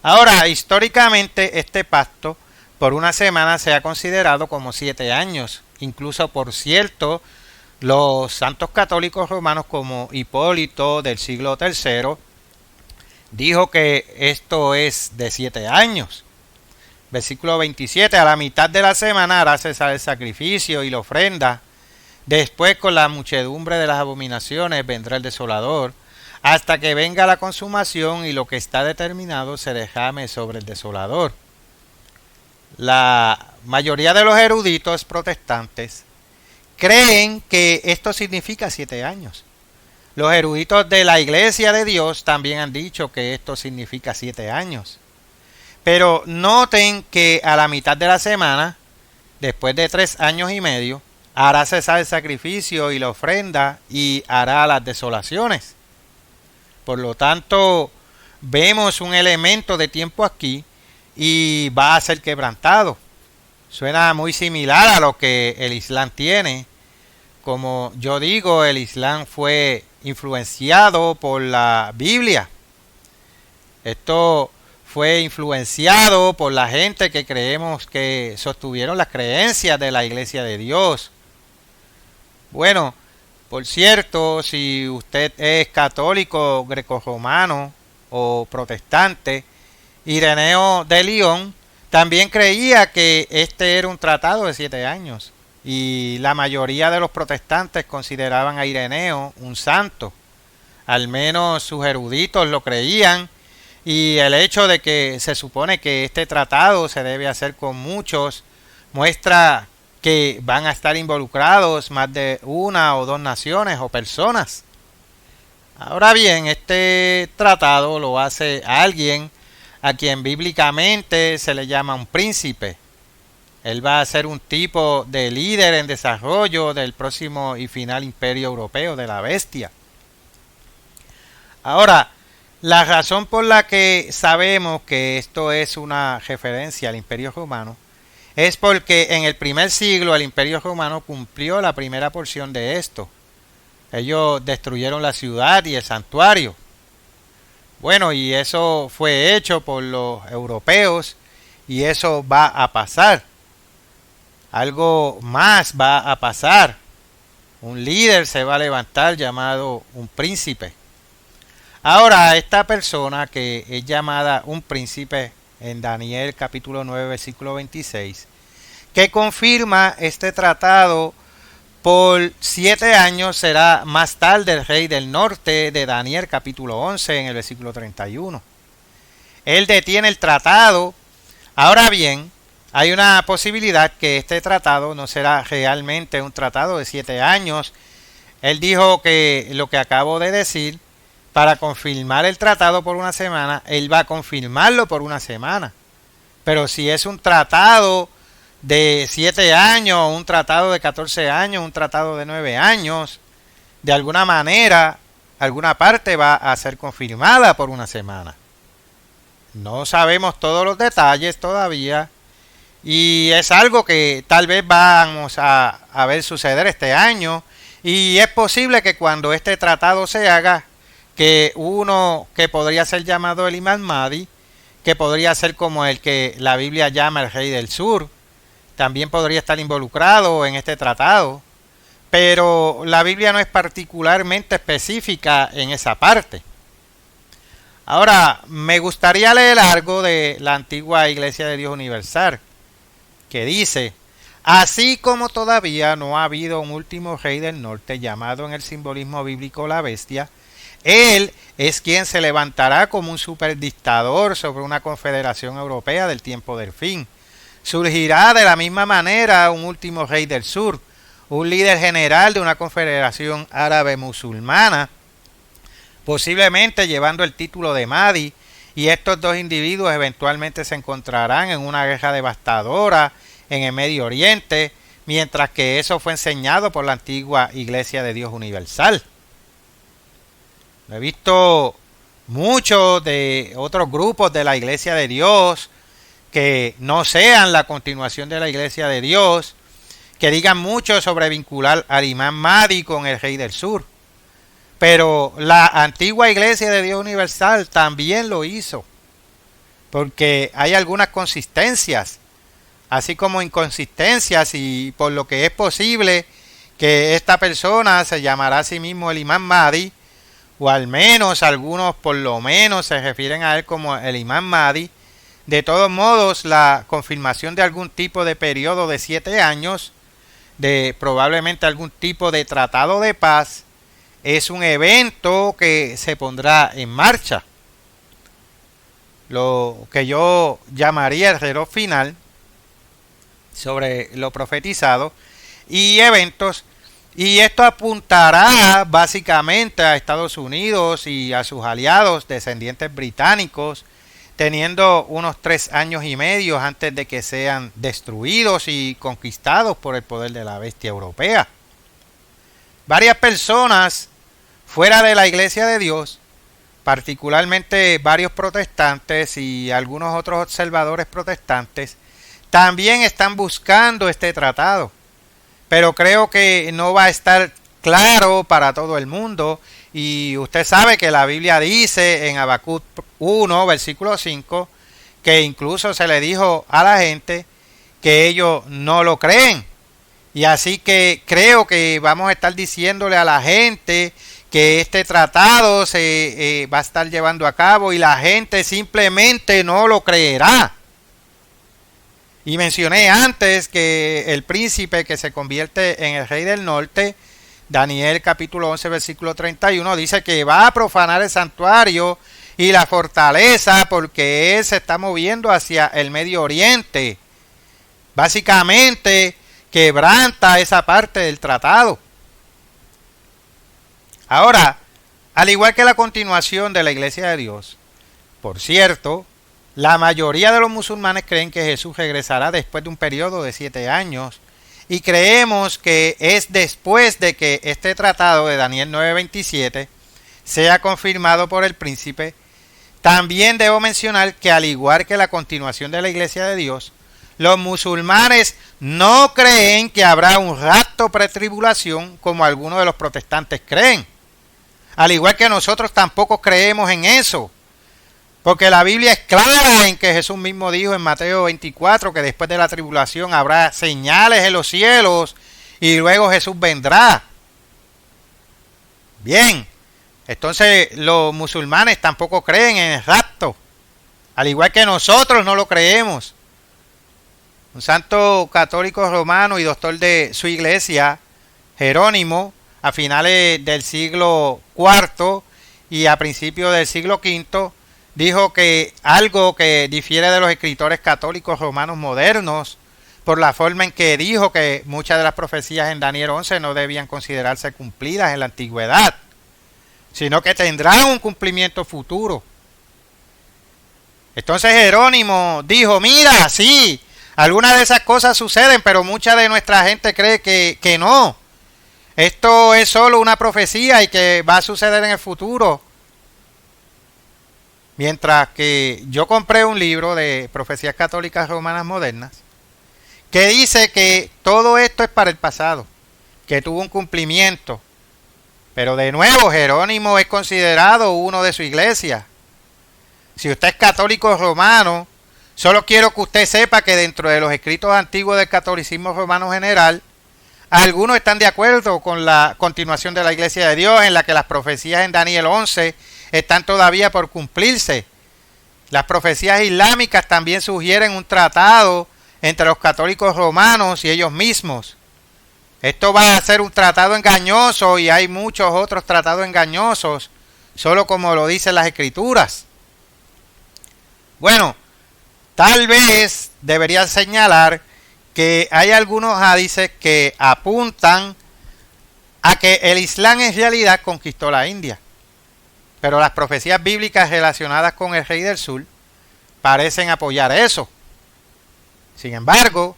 Ahora, históricamente este pacto por una semana se ha considerado como 7 años. Incluso, por cierto, los santos católicos romanos como Hipólito del siglo III dijo que esto es de 7 años. Versículo 27: a la mitad de la semana hará cesar el sacrificio y la ofrenda. Después, con la muchedumbre de las abominaciones, vendrá el desolador, hasta que venga la consumación y lo que está determinado se derrame sobre el desolador. La mayoría de los eruditos protestantes creen que esto significa 7 años. Los eruditos de la Iglesia de Dios también han dicho que esto significa 7 años. Pero noten que a la mitad de la semana, después de 3 años y medio, hará cesar el sacrificio y la ofrenda y hará las desolaciones. Por lo tanto, vemos un elemento de tiempo aquí y va a ser quebrantado. Suena muy similar a lo que el Islam tiene. Como yo digo, el Islam fue influenciado por la Biblia. Esto fue influenciado por la gente que creemos que sostuvieron las creencias de la Iglesia de Dios. Bueno, por cierto, si usted es católico, grecorromano o protestante, Ireneo de León también creía que este era un tratado de 7 años. Y la mayoría de los protestantes consideraban a Ireneo un santo. Al menos sus eruditos lo creían. Y el hecho de que se supone que este tratado se debe hacer con muchos muestra que van a estar involucrados más de 1 o 2 naciones o personas. Ahora bien, este tratado lo hace alguien a quien bíblicamente se le llama un príncipe. Él va a ser un tipo de líder en desarrollo del próximo y final imperio europeo de la bestia. Ahora, la razón por la que sabemos que esto es una referencia al imperio romano es porque en el primer siglo el imperio romano cumplió la primera porción de esto. Ellos destruyeron la ciudad y el santuario. Bueno, y eso fue hecho por los europeos y eso va a pasar. Algo más va a pasar. Un líder se va a levantar llamado un príncipe. Ahora, esta persona que es llamada un príncipe en Daniel capítulo 9 versículo 26, que confirma este tratado por 7 años, será más tarde el rey del norte de Daniel capítulo 11 en el versículo 31. Él detiene el tratado. Ahora bien, hay una posibilidad que este tratado no será realmente un tratado de 7 años. Él dijo que lo que acabo de decir, para confirmar el tratado por una semana, él va a confirmarlo por una semana. Pero si es un tratado de 7 años, un tratado de 14 años, un tratado de 9 años, de alguna manera, alguna parte va a ser confirmada por una semana. No sabemos todos los detalles todavía. Y es algo que tal vez vamos a ver suceder este año. Y es posible que cuando este tratado se haga, que uno que podría ser llamado el Imam Mahdi, que podría ser como el que la Biblia llama el Rey del Sur, también podría estar involucrado en este tratado. Pero la Biblia no es particularmente específica en esa parte. Ahora, me gustaría leer algo de la antigua Iglesia de Dios Universal, que dice: así como todavía no ha habido un último rey del norte llamado en el simbolismo bíblico la bestia, él es quien se levantará como un superdictador sobre una confederación europea del tiempo del fin. Surgirá de la misma manera un último rey del sur, un líder general de una confederación árabe musulmana, posiblemente llevando el título de Mahdi, y estos dos individuos eventualmente se encontrarán en una guerra devastadora en el Medio Oriente, mientras que eso fue enseñado por la antigua Iglesia de Dios Universal. He visto muchos de otros grupos de la Iglesia de Dios que no sean la continuación de la Iglesia de Dios, que digan mucho sobre vincular al Imam Mahdi con el Rey del Sur. Pero la antigua Iglesia de Dios Universal también lo hizo, porque hay algunas consistencias, así como inconsistencias, y por lo que es posible que esta persona se llamará a sí mismo el Imam Mahdi, o al menos algunos por lo menos se refieren a él como el Imam Mahdi. De todos modos, la confirmación de algún tipo de periodo de 7 años, de probablemente algún tipo de tratado de paz, es un evento que se pondrá en marcha. Lo que yo llamaría el reloj final sobre lo profetizado y eventos. Y esto apuntará básicamente a Estados Unidos y a sus aliados descendientes británicos, teniendo unos 3 años y medio antes de que sean destruidos y conquistados por el poder de la bestia europea. Varias personas fuera de la Iglesia de Dios, particularmente varios protestantes y algunos otros observadores protestantes, también están buscando este tratado. Pero creo que no va a estar claro para todo el mundo. Y usted sabe que la Biblia dice en Habacuc 1, versículo 5, que incluso se le dijo a la gente que ellos no lo creen. Y así que creo que vamos a estar diciéndole a la gente que este tratado se va a estar llevando a cabo y la gente simplemente no lo creerá. Y mencioné antes que el príncipe que se convierte en el rey del norte, Daniel capítulo 11 versículo 31, dice que va a profanar el santuario y la fortaleza porque él se está moviendo hacia el Medio Oriente. Básicamente quebranta esa parte del tratado. Ahora, al igual que la continuación de la Iglesia de Dios, por cierto, la mayoría de los musulmanes creen que Jesús regresará después de un periodo de 7 años y creemos que es después de que este tratado de Daniel 9:27 sea confirmado por el príncipe. También debo mencionar que al igual que la continuación de la Iglesia de Dios, los musulmanes no creen que habrá un rapto pretribulación como algunos de los protestantes creen. Al igual que nosotros tampoco creemos en eso. Porque la Biblia es clara en que Jesús mismo dijo en Mateo 24 que después de la tribulación habrá señales en los cielos y luego Jesús vendrá. Bien, entonces los musulmanes tampoco creen en el rapto, al igual que nosotros no lo creemos. Un santo católico romano y doctor de su iglesia, Jerónimo, a finales del siglo IV y a principios del siglo V, dijo que algo que difiere de los escritores católicos romanos modernos por la forma en que dijo que muchas de las profecías en Daniel 11 no debían considerarse cumplidas en la antigüedad, sino que tendrán un cumplimiento futuro. Entonces Jerónimo dijo, mira, sí, algunas de esas cosas suceden, pero mucha de nuestra gente cree que no. Esto es solo una profecía y que va a suceder en el futuro. Mientras que yo compré un libro de profecías católicas romanas modernas que dice que todo esto es para el pasado, que tuvo un cumplimiento. Pero de nuevo, Jerónimo es considerado uno de su iglesia. Si usted es católico romano, solo quiero que usted sepa que dentro de los escritos antiguos del catolicismo romano general, algunos están de acuerdo con la continuación de la Iglesia de Dios, en la que las profecías en Daniel 11 están todavía por cumplirse. Las profecías islámicas también sugieren un tratado entre los católicos romanos y ellos mismos. Esto va a ser un tratado engañoso y hay muchos otros tratados engañosos, solo como lo dicen las Escrituras. Bueno, tal vez debería señalar que hay algunos hadices que apuntan a que el Islam en realidad conquistó la India. Pero las profecías bíblicas relacionadas con el rey del sur parecen apoyar eso. Sin embargo,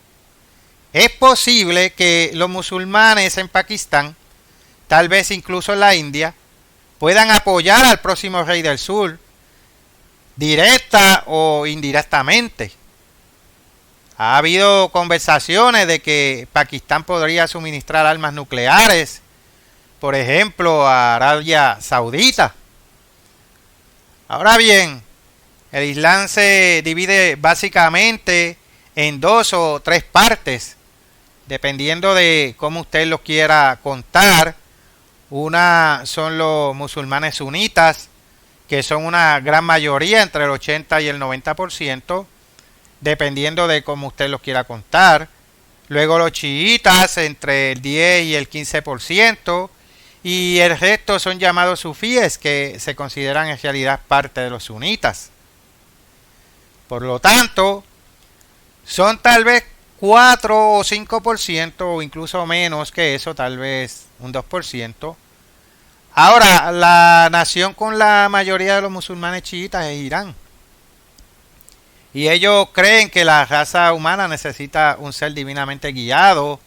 es posible que los musulmanes en Pakistán, tal vez incluso en la India, puedan apoyar al próximo rey del sur, directa o indirectamente. Ha habido conversaciones de que Pakistán podría suministrar armas nucleares, por ejemplo, a Arabia Saudita. Ahora bien, el Islam se divide básicamente en 2 o 3 partes, dependiendo de cómo usted lo quiera contar. Una son los musulmanes sunitas, que son una gran mayoría, entre el 80 y el 90%, dependiendo de cómo usted los quiera contar. Luego los chiitas, entre el 10 y el 15%, y el resto son llamados sufíes, que se consideran en realidad parte de los sunitas. Por lo tanto, son tal vez 4 o 5%, o incluso menos que eso, tal vez un 2%. Ahora, la nación con la mayoría de los musulmanes chiitas es Irán. Y ellos creen que la raza humana necesita un ser divinamente guiado,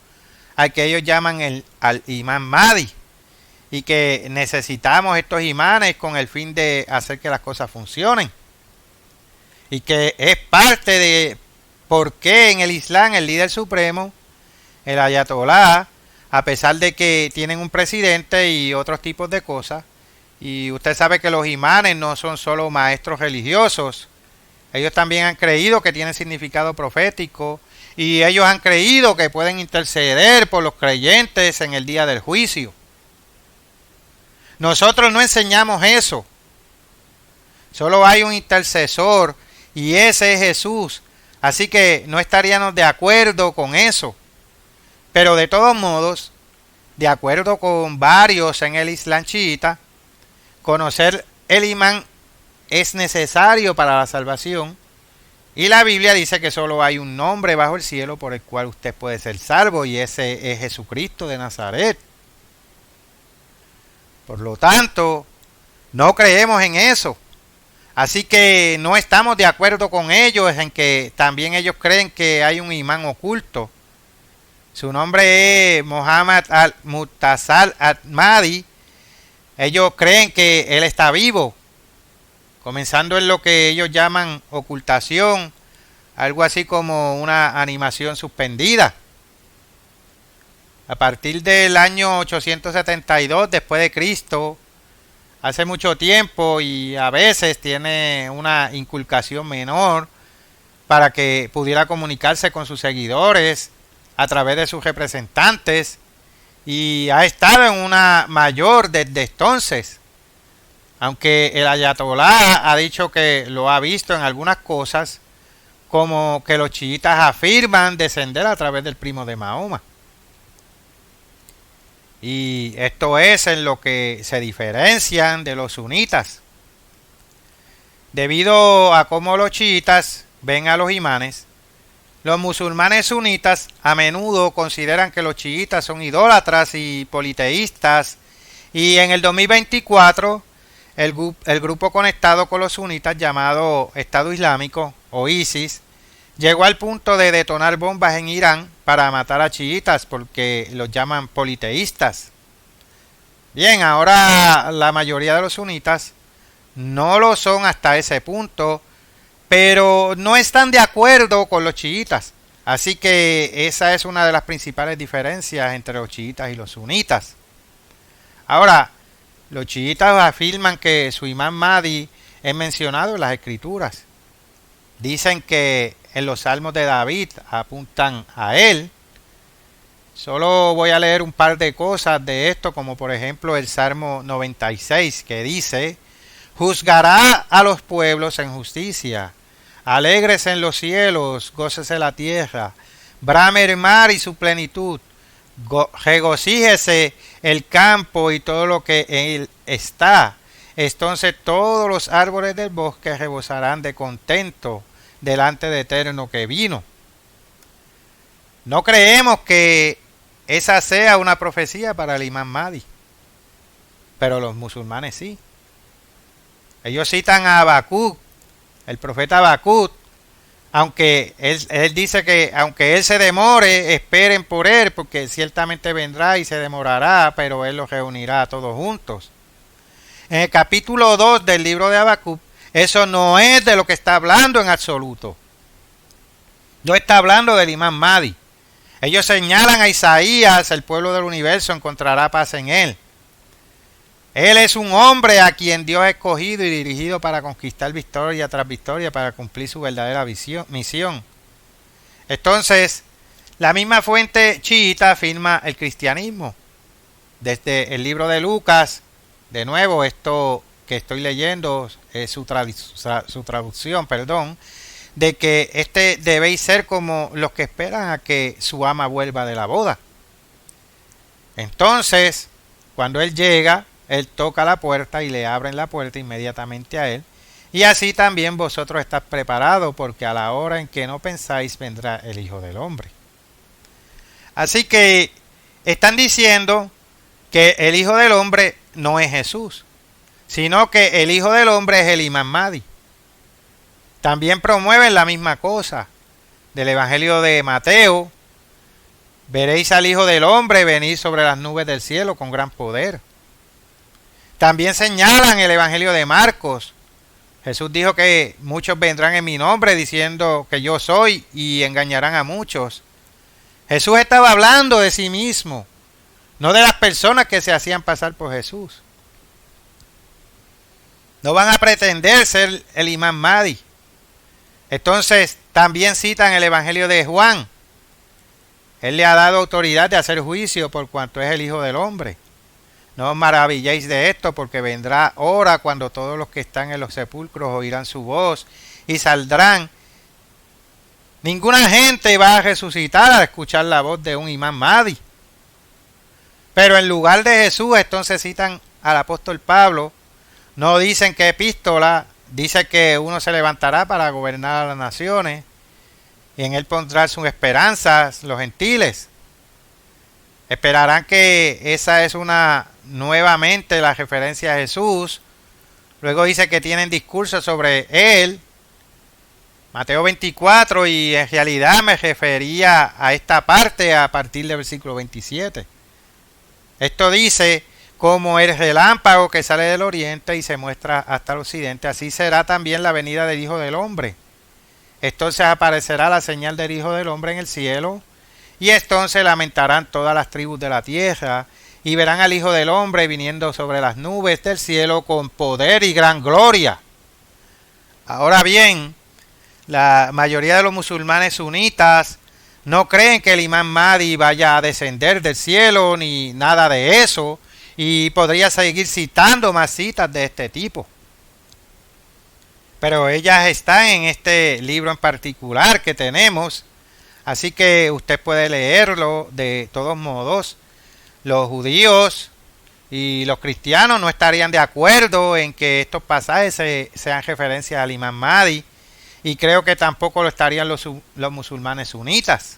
al que ellos llaman al imán Mahdi, y que necesitamos estos imanes con el fin de hacer que las cosas funcionen. Y que es parte de por qué en el Islam el líder supremo, el ayatolá, a pesar de que tienen un presidente y otros tipos de cosas, y usted sabe que los imanes no son solo maestros religiosos, ellos también han creído que tienen significado profético, y ellos han creído que pueden interceder por los creyentes en el día del juicio. Nosotros no enseñamos eso. Solo hay un intercesor y ese es Jesús. Así que no estaríamos de acuerdo con eso. Pero de todos modos, de acuerdo con varios en el Islam chiita, conocer el imán es necesario para la salvación. Y la Biblia dice que solo hay un nombre bajo el cielo por el cual usted puede ser salvo, y ese es Jesucristo de Nazaret. Por lo tanto, no creemos en eso. Así que no estamos de acuerdo con ellos en que también ellos creen que hay un imán oculto. Su nombre es Muhammad al-Mutasal al-Mahdi. Ellos creen que él está vivo, comenzando en lo que ellos llaman ocultación, algo así como una animación suspendida. A partir del año 872 después de Cristo, hace mucho tiempo, y a veces tiene una inculcación menor para que pudiera comunicarse con sus seguidores a través de sus representantes, y ha estado en una mayor desde entonces. Aunque el ayatolá ha dicho que lo ha visto en algunas cosas, como que los chiitas afirman descender a través del primo de Mahoma. Y esto es en lo que se diferencian de los sunitas. Debido a cómo los chiitas ven a los imanes, los musulmanes sunitas a menudo consideran que los chiitas son idólatras y politeístas, y en el 2024 el grupo conectado con los sunitas llamado Estado Islámico o ISIS llegó al punto de detonar bombas en Irán para matar a chiitas porque los llaman politeístas. Bien, ahora la mayoría de los sunitas no lo son hasta ese punto, pero no están de acuerdo con los chiitas. Así que esa es una de las principales diferencias entre los chiitas y los sunitas. Ahora, los chiitas afirman que su imán Mahdi es mencionado en las escrituras. Dicen que en los salmos de David apuntan a él. Solo voy a leer un par de cosas de esto, como por ejemplo el Salmo 96, que dice: juzgará a los pueblos en justicia, alégrese en los cielos, gócese la tierra, brame el mar y su plenitud, regocíjese el campo y todo lo que en él está. Entonces todos los árboles del bosque rebosarán de contento delante de Eterno que vino. No creemos que esa sea una profecía para el imán Mahdi, pero los musulmanes sí. Ellos citan a Habacuc, el profeta Habacuc, aunque él dice que aunque él se demore, esperen por él, porque ciertamente vendrá y se demorará, pero él los reunirá a todos juntos. En el capítulo 2 del libro de Habacuc, eso no es de lo que está hablando en absoluto. No está hablando del imán Mahdi. Ellos señalan a Isaías: el pueblo del universo encontrará paz en él. Él es un hombre a quien Dios ha escogido y dirigido para conquistar victoria tras victoria, para cumplir su verdadera misión. Entonces, la misma fuente chiita afirma el cristianismo. Desde el libro de Lucas, de nuevo, esto que estoy leyendo es su traducción, de que debéis ser como los que esperan a que su ama vuelva de la boda. Entonces, cuando él llega, él toca la puerta y le abren la puerta inmediatamente a él. Y así también vosotros estáis preparados, porque a la hora en que no pensáis vendrá el Hijo del Hombre. Así que están diciendo que el Hijo del Hombre no es Jesús, sino que el Hijo del Hombre es el imán Mahdi. También promueven la misma cosa del Evangelio de Mateo: veréis al Hijo del Hombre venir sobre las nubes del cielo con gran poder. También señalan el Evangelio de Marcos. Jesús dijo que muchos vendrán en mi nombre diciendo que yo soy, y engañarán a muchos. Jesús estaba hablando de sí mismo, no de las personas que se hacían pasar por Jesús. No van a pretender ser el imán Mahdi. Entonces también citan el Evangelio de Juan. Él le ha dado autoridad de hacer juicio por cuanto es el Hijo del Hombre. No os maravilléis de esto, porque vendrá hora cuando todos los que están en los sepulcros oirán su voz y saldrán. Ninguna gente va a resucitar al escuchar la voz de un imán Mahdi. Pero en lugar de Jesús, entonces citan al apóstol Pablo. No dicen qué epístola, dice que uno se levantará para gobernar a las naciones y en él pondrán sus esperanzas los gentiles. Esperarán que esa es nuevamente la referencia a Jesús. Luego dice que tienen discursos sobre él, Mateo 24, y en realidad me refería a esta parte a partir del versículo 27. Esto dice: como el relámpago que sale del oriente y se muestra hasta el occidente, así será también la venida del Hijo del Hombre. Entonces aparecerá la señal del Hijo del Hombre en el cielo, y entonces lamentarán todas las tribus de la tierra, y verán al Hijo del Hombre viniendo sobre las nubes del cielo con poder y gran gloria. Ahora bien, la mayoría de los musulmanes sunitas no creen que el imán Mahdi vaya a descender del cielo ni nada de eso, y podría seguir citando más citas de este tipo. Pero ellas están en este libro en particular que tenemos, así que usted puede leerlo. De todos modos, los judíos y los cristianos no estarían de acuerdo en que estos pasajes sean referencias al imán Mahdi, y creo que tampoco lo estarían los musulmanes sunitas.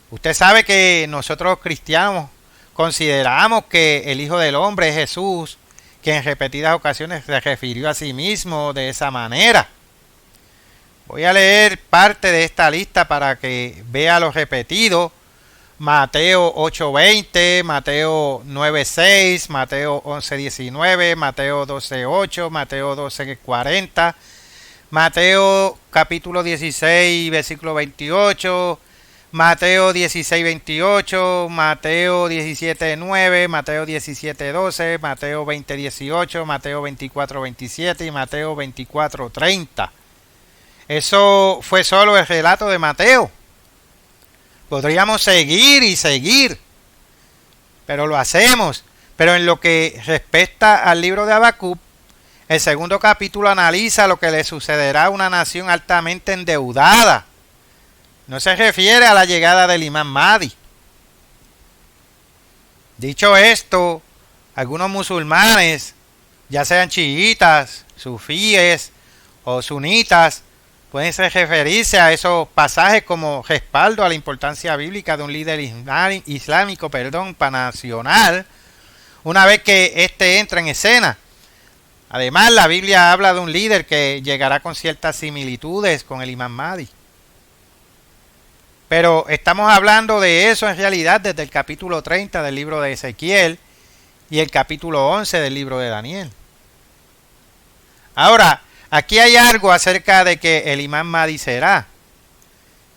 Usted sabe que nosotros los cristianos consideramos que el Hijo del Hombre es Jesús, que en repetidas ocasiones se refirió a sí mismo de esa manera. Voy a leer parte de esta lista para que vea lo repetido. Mateo 8:20, Mateo 9:6, Mateo 11:19, Mateo 12:8, Mateo 12:40, Mateo capítulo 16, versículo 28, Mateo 16, 28, Mateo 17, 9, Mateo 17, 12, Mateo 20, 18, Mateo 24, 27 y Mateo 24, 30. Eso fue solo el relato de Mateo. Podríamos seguir y seguir, pero lo hacemos. Pero en lo que respecta al libro de Habacuc, el segundo capítulo analiza lo que le sucederá a una nación altamente endeudada. No se refiere a la llegada del Imam Mahdi. Dicho esto, algunos musulmanes, ya sean chiitas, sufíes o sunitas, pueden referirse a esos pasajes como respaldo a la importancia bíblica de un líder islámico panacional, una vez que éste entra en escena. Además, la Biblia habla de un líder que llegará con ciertas similitudes con el Imam Mahdi. Pero estamos hablando de eso en realidad desde el capítulo 30 del libro de Ezequiel y el capítulo 11 del libro de Daniel. Ahora, aquí hay algo acerca de que el Imam Mahdi será.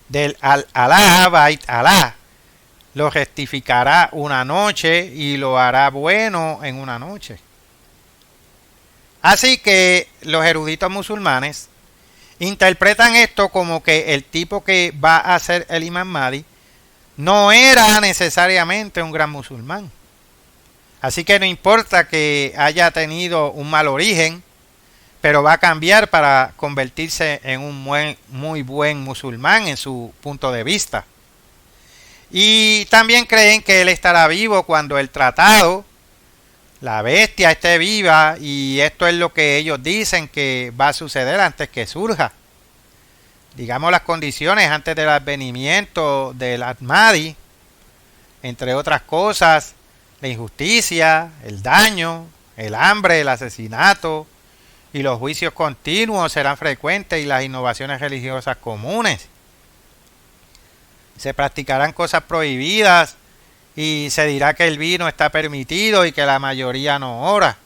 Del Alá, Bait Alá, lo rectificará una noche y lo hará bueno en una noche. Así que los eruditos musulmanes interpretan esto como que el tipo que va a ser el Imam Mahdi no era necesariamente un gran musulmán. Así que no importa que haya tenido un mal origen, pero va a cambiar para convertirse en un muy buen musulmán en su punto de vista. Y también creen que él estará vivo cuando el tratado, la bestia, esté viva, y esto es lo que ellos dicen que va a suceder antes que surja. Digamos las condiciones antes del advenimiento del Mahdi, entre otras cosas, la injusticia, el daño, el hambre, el asesinato y los juicios continuos serán frecuentes y las innovaciones religiosas comunes. Se practicarán cosas prohibidas y se dirá que el vino está permitido y que la mayoría no ora.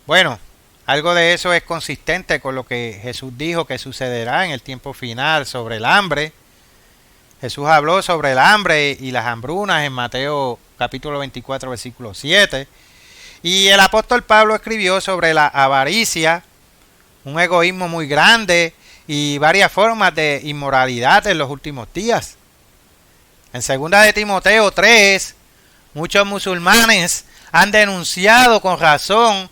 Bueno, algo de eso es consistente con lo que Jesús dijo que sucederá en el tiempo final sobre el hambre. Jesús habló sobre el hambre y las hambrunas en Mateo capítulo 24, versículo 7. Y el apóstol Pablo escribió sobre la avaricia, un egoísmo muy grande y varias formas de inmoralidad en los últimos días. En 2 de Timoteo 3, muchos musulmanes han denunciado con razón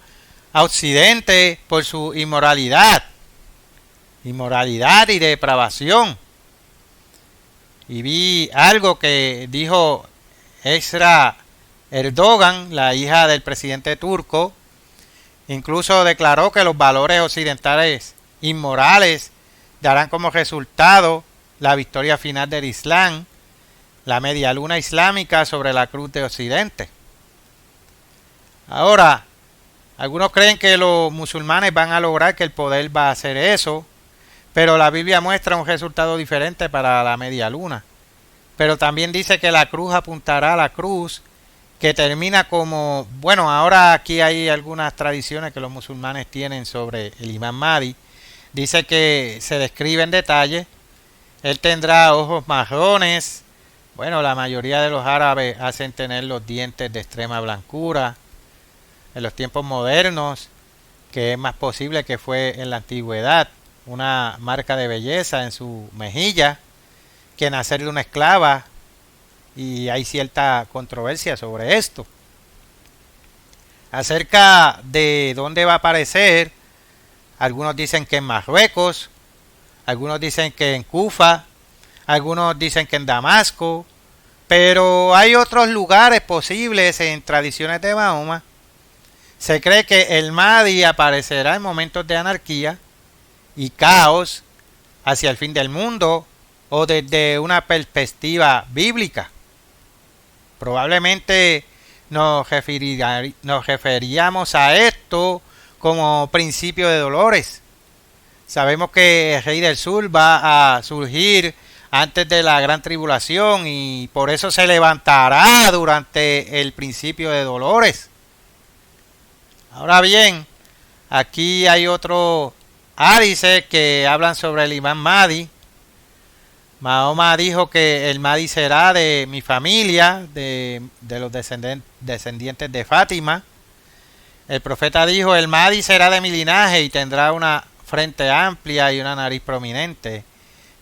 a Occidente por su inmoralidad y depravación. Y vi algo que dijo Esra Erdogan, la hija del presidente turco. Incluso declaró que los valores occidentales inmorales darán como resultado la victoria final del Islam, la media luna islámica sobre la cruz de Occidente. Ahora, algunos creen que los musulmanes van a lograr que el poder va a hacer eso, pero la Biblia muestra un resultado diferente para la media luna. Pero también dice que la cruz apuntará a la cruz, que termina como, bueno, ahora aquí hay algunas tradiciones que los musulmanes tienen sobre el Imam Mahdi. Dice que se describe en detalle, él tendrá ojos marrones. Bueno, la mayoría de los árabes hacen tener los dientes de extrema blancura. En los tiempos modernos, que es más posible que fue en la antigüedad, una marca de belleza en su mejilla, que nacer de una esclava, y hay cierta controversia sobre esto. Acerca de dónde va a aparecer, algunos dicen que en Marruecos, algunos dicen que en Kufa, algunos dicen que en Damasco, pero hay otros lugares posibles en tradiciones de Mahoma. Se cree que el Mahdi aparecerá en momentos de anarquía y caos hacia el fin del mundo o desde una perspectiva bíblica. Probablemente nos referíamos a esto como principio de dolores. Sabemos que el Rey del Sur va a surgir antes de la gran tribulación y por eso se levantará durante el principio de dolores. Ahora bien, aquí hay otro hadices que hablan sobre el Imam Mahdi. Mahoma dijo que el Mahdi será de mi familia, de los descendientes de Fátima. El profeta dijo, el Mahdi será de mi linaje y tendrá una frente amplia y una nariz prominente.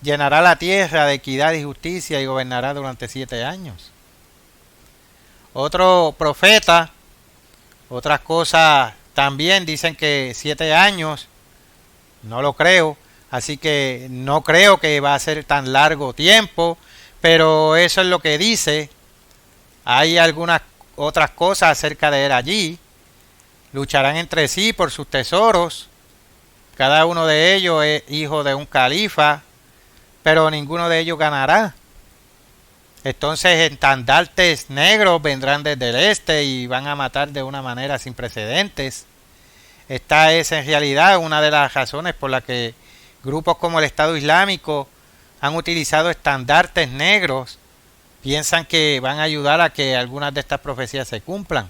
Llenará la tierra de equidad y justicia y gobernará durante 7 años. Otro profeta, otras cosas también dicen que 7 años, no lo creo. Así que no creo que va a ser tan largo tiempo, pero eso es lo que dice. Hay algunas otras cosas acerca de él allí. Lucharán entre sí por sus tesoros. Cada uno de ellos es hijo de un califa, pero ninguno de ellos ganará. Entonces estandartes negros vendrán desde el este y van a matar de una manera sin precedentes. Esta es en realidad una de las razones por las que grupos como el Estado Islámico han utilizado estandartes negros. Piensan que van a ayudar a que algunas de estas profecías se cumplan.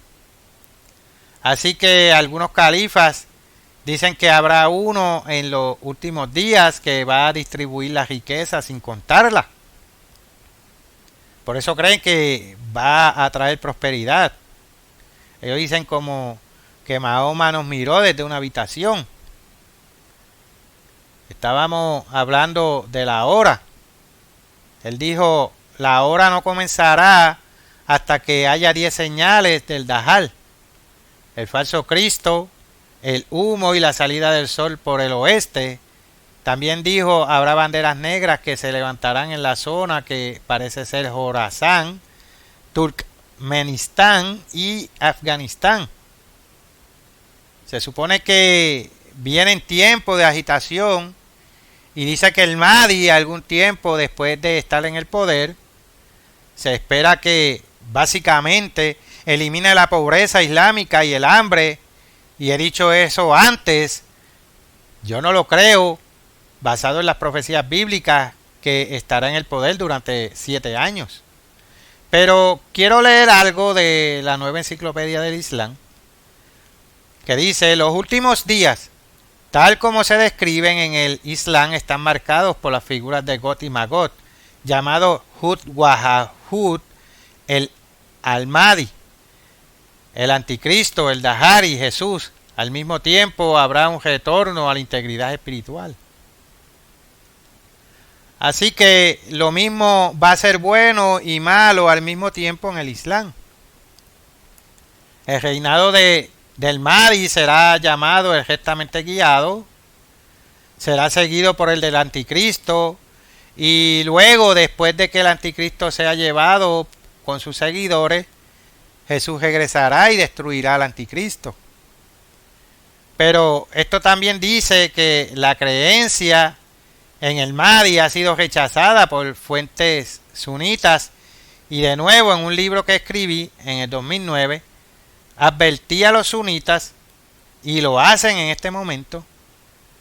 Así que algunos califas dicen que habrá uno en los últimos días que va a distribuir la riqueza sin contarla. Por eso creen que va a traer prosperidad. Ellos dicen como que Mahoma nos miró desde una habitación. Estábamos hablando de la hora. Él dijo, la hora no comenzará hasta que haya 10 señales del Dajjal, el falso Cristo, el humo y la salida del sol por el oeste. También dijo, habrá banderas negras que se levantarán en la zona que parece ser Jorasán, Turkmenistán y Afganistán. Se supone que vienen tiempos de agitación. Y dice que el Mahdi, algún tiempo después de estar en el poder, se espera que básicamente elimine la pobreza islámica y el hambre. Y he dicho eso antes. Yo no lo creo, basado en las profecías bíblicas, que estará en el poder durante 7 años. Pero quiero leer algo de la Nueva Enciclopedia del Islam, que dice, los últimos días, tal como se describen en el Islam, están marcados por las figuras de Got y Magot, llamado Hud Wahahud, el Al-Mahdi, el Anticristo, el Dajjal y Jesús. Al mismo tiempo habrá un retorno a la integridad espiritual. Así que lo mismo va a ser bueno y malo al mismo tiempo en el Islam. El reinado del Mahdi será llamado el rectamente guiado, será seguido por el del Anticristo, y luego, después de que el Anticristo sea llevado con sus seguidores, Jesús regresará y destruirá al Anticristo. Pero esto también dice que la creencia en el Mahdi ha sido rechazada por fuentes sunitas, y de nuevo en un libro que escribí en el 2009, advertí a los sunitas, y lo hacen en este momento.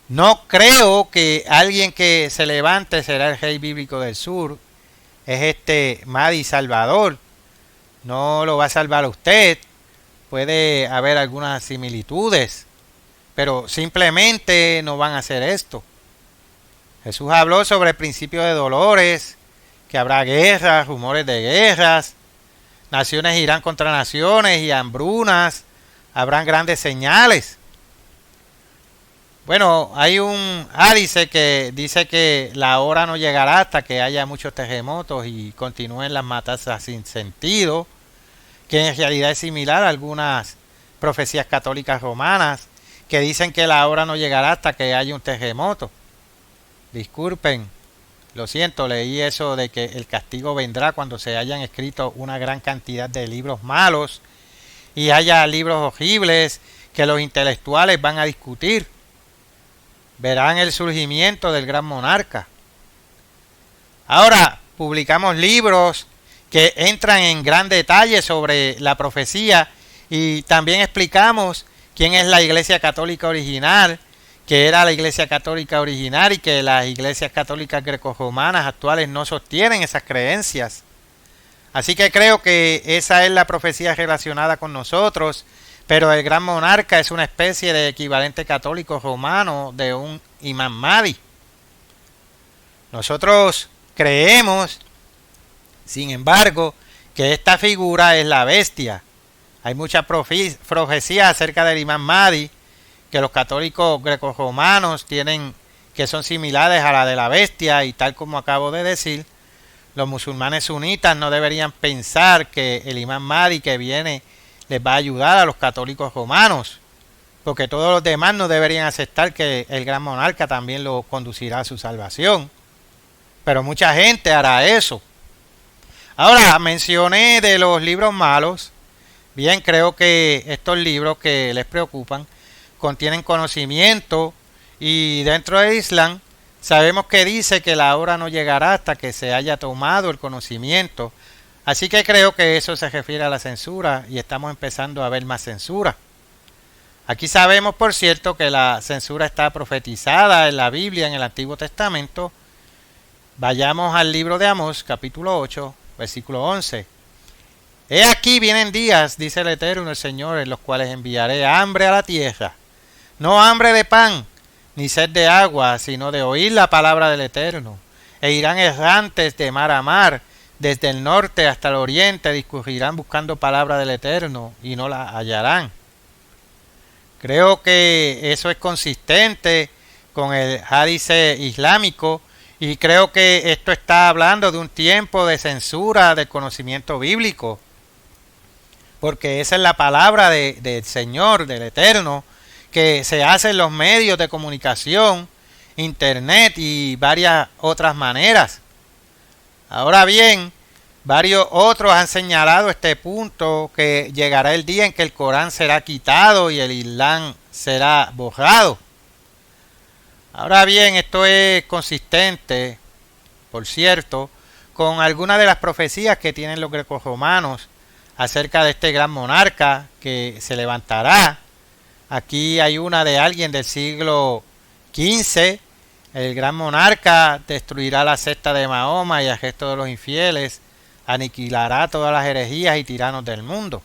No creo que alguien que se levante será el rey bíblico del sur. Es este Mahdi Salvador. No lo va a salvar a usted. Puede haber algunas similitudes, pero simplemente no van a hacer esto. Jesús habló sobre el principio de dolores, que habrá guerras, rumores de guerras, naciones irán contra naciones y hambrunas, habrán grandes señales. Bueno, hay un ádice que dice que la hora no llegará hasta que haya muchos terremotos y continúen las matanzas sin sentido, que en realidad es similar a algunas profecías católicas romanas que dicen que la hora no llegará hasta que haya un terremoto. Disculpen, lo siento, leí eso de que el castigo vendrá cuando se hayan escrito una gran cantidad de libros malos y haya libros horribles que los intelectuales van a discutir. Verán el surgimiento del gran monarca. Ahora, publicamos libros que entran en gran detalle sobre la profecía y también explicamos quién es la Iglesia Católica original, que era la Iglesia Católica original y que las iglesias católicas grecorromanas actuales no sostienen esas creencias. Así que creo que esa es la profecía relacionada con nosotros, pero el gran monarca es una especie de equivalente católico romano de un imán Mahdi. Nosotros creemos, sin embargo, que esta figura es la bestia. Hay mucha profecía acerca del imán Mahdi que los católicos grecorromanos tienen, que son similares a la de la bestia, y tal como acabo de decir, los musulmanes sunitas no deberían pensar que el imán Mahdi que viene les va a ayudar a los católicos romanos, porque todos los demás no deberían aceptar que el gran monarca también lo conducirá a su salvación. Pero mucha gente hará eso. Ahora, mencioné de los libros malos. Bien, creo que estos libros que les preocupan contienen conocimiento, y dentro del Islam sabemos que dice que la hora no llegará hasta que se haya tomado el conocimiento. Así que creo que eso se refiere a la censura, y estamos empezando a ver más censura. Aquí sabemos, por cierto, que la censura está profetizada en la Biblia, en el Antiguo Testamento. Vayamos al libro de Amós, capítulo 8, versículo 11. He aquí vienen días, dice el Eterno el Señor, en los cuales enviaré hambre a la tierra, no hambre de pan, ni sed de agua, sino de oír la palabra del Eterno. E irán errantes de mar a mar, desde el norte hasta el oriente, discurrirán buscando palabra del Eterno, y no la hallarán. Creo que eso es consistente con el hadice islámico, y creo que esto está hablando de un tiempo de censura del conocimiento bíblico, porque esa es la palabra del Señor, del Eterno, que se hace en los medios de comunicación, internet y varias otras maneras. Ahora bien, varios otros han señalado este punto, que llegará el día en que el Corán será quitado y el Islam será borrado. Ahora bien, esto es consistente, por cierto, con algunas de las profecías que tienen los grecorromanos acerca de este gran monarca que se levantará. Aquí hay una de alguien del siglo XV. El gran monarca destruirá la secta de Mahoma y el resto de los infieles, aniquilará todas las herejías y tiranos del mundo.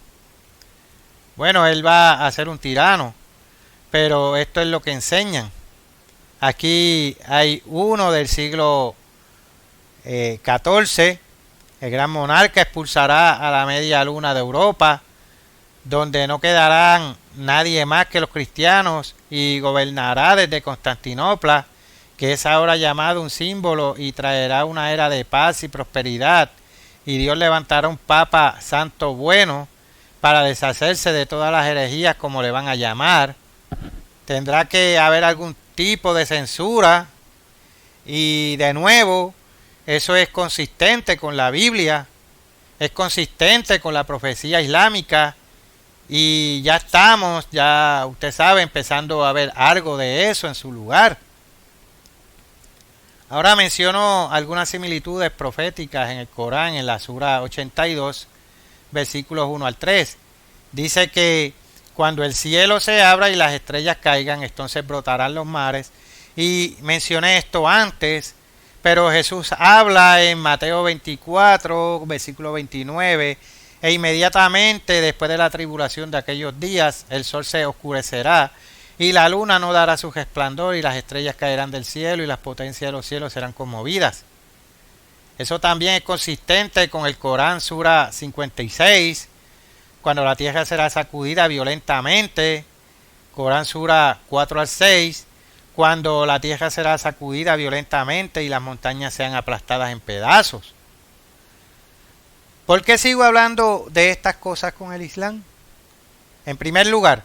Bueno, él va a ser un tirano, pero esto es lo que enseñan. Aquí hay uno del siglo XIV. El gran monarca expulsará a la media luna de Europa, donde no quedarán nadie más que los cristianos, y gobernará desde Constantinopla, que es ahora llamado un símbolo, y traerá una era de paz y prosperidad, y Dios levantará un papa santo bueno para deshacerse de todas las herejías, como le van a llamar. Tendrá que haber algún tipo de censura, y de nuevo eso es consistente con la Biblia, es consistente con la profecía islámica, y ya estamos, ya usted sabe, empezando a ver algo de eso en su lugar. Ahora menciono algunas similitudes proféticas en el Corán, en la Sura 82, versículos 1 al 3. Dice que cuando el cielo se abra y las estrellas caigan, entonces brotarán los mares. Y mencioné esto antes, pero Jesús habla en Mateo 24, versículo 29, e inmediatamente después de la tribulación de aquellos días, el sol se oscurecerá, y la luna no dará su resplandor, y las estrellas caerán del cielo, y las potencias de los cielos serán conmovidas. Eso también es consistente con el Corán, Sura 56, cuando la tierra será sacudida violentamente. Corán, Sura 4 al 6, cuando la tierra será sacudida violentamente y las montañas sean aplastadas en pedazos. ¿Por qué sigo hablando de estas cosas con el Islam? En primer lugar,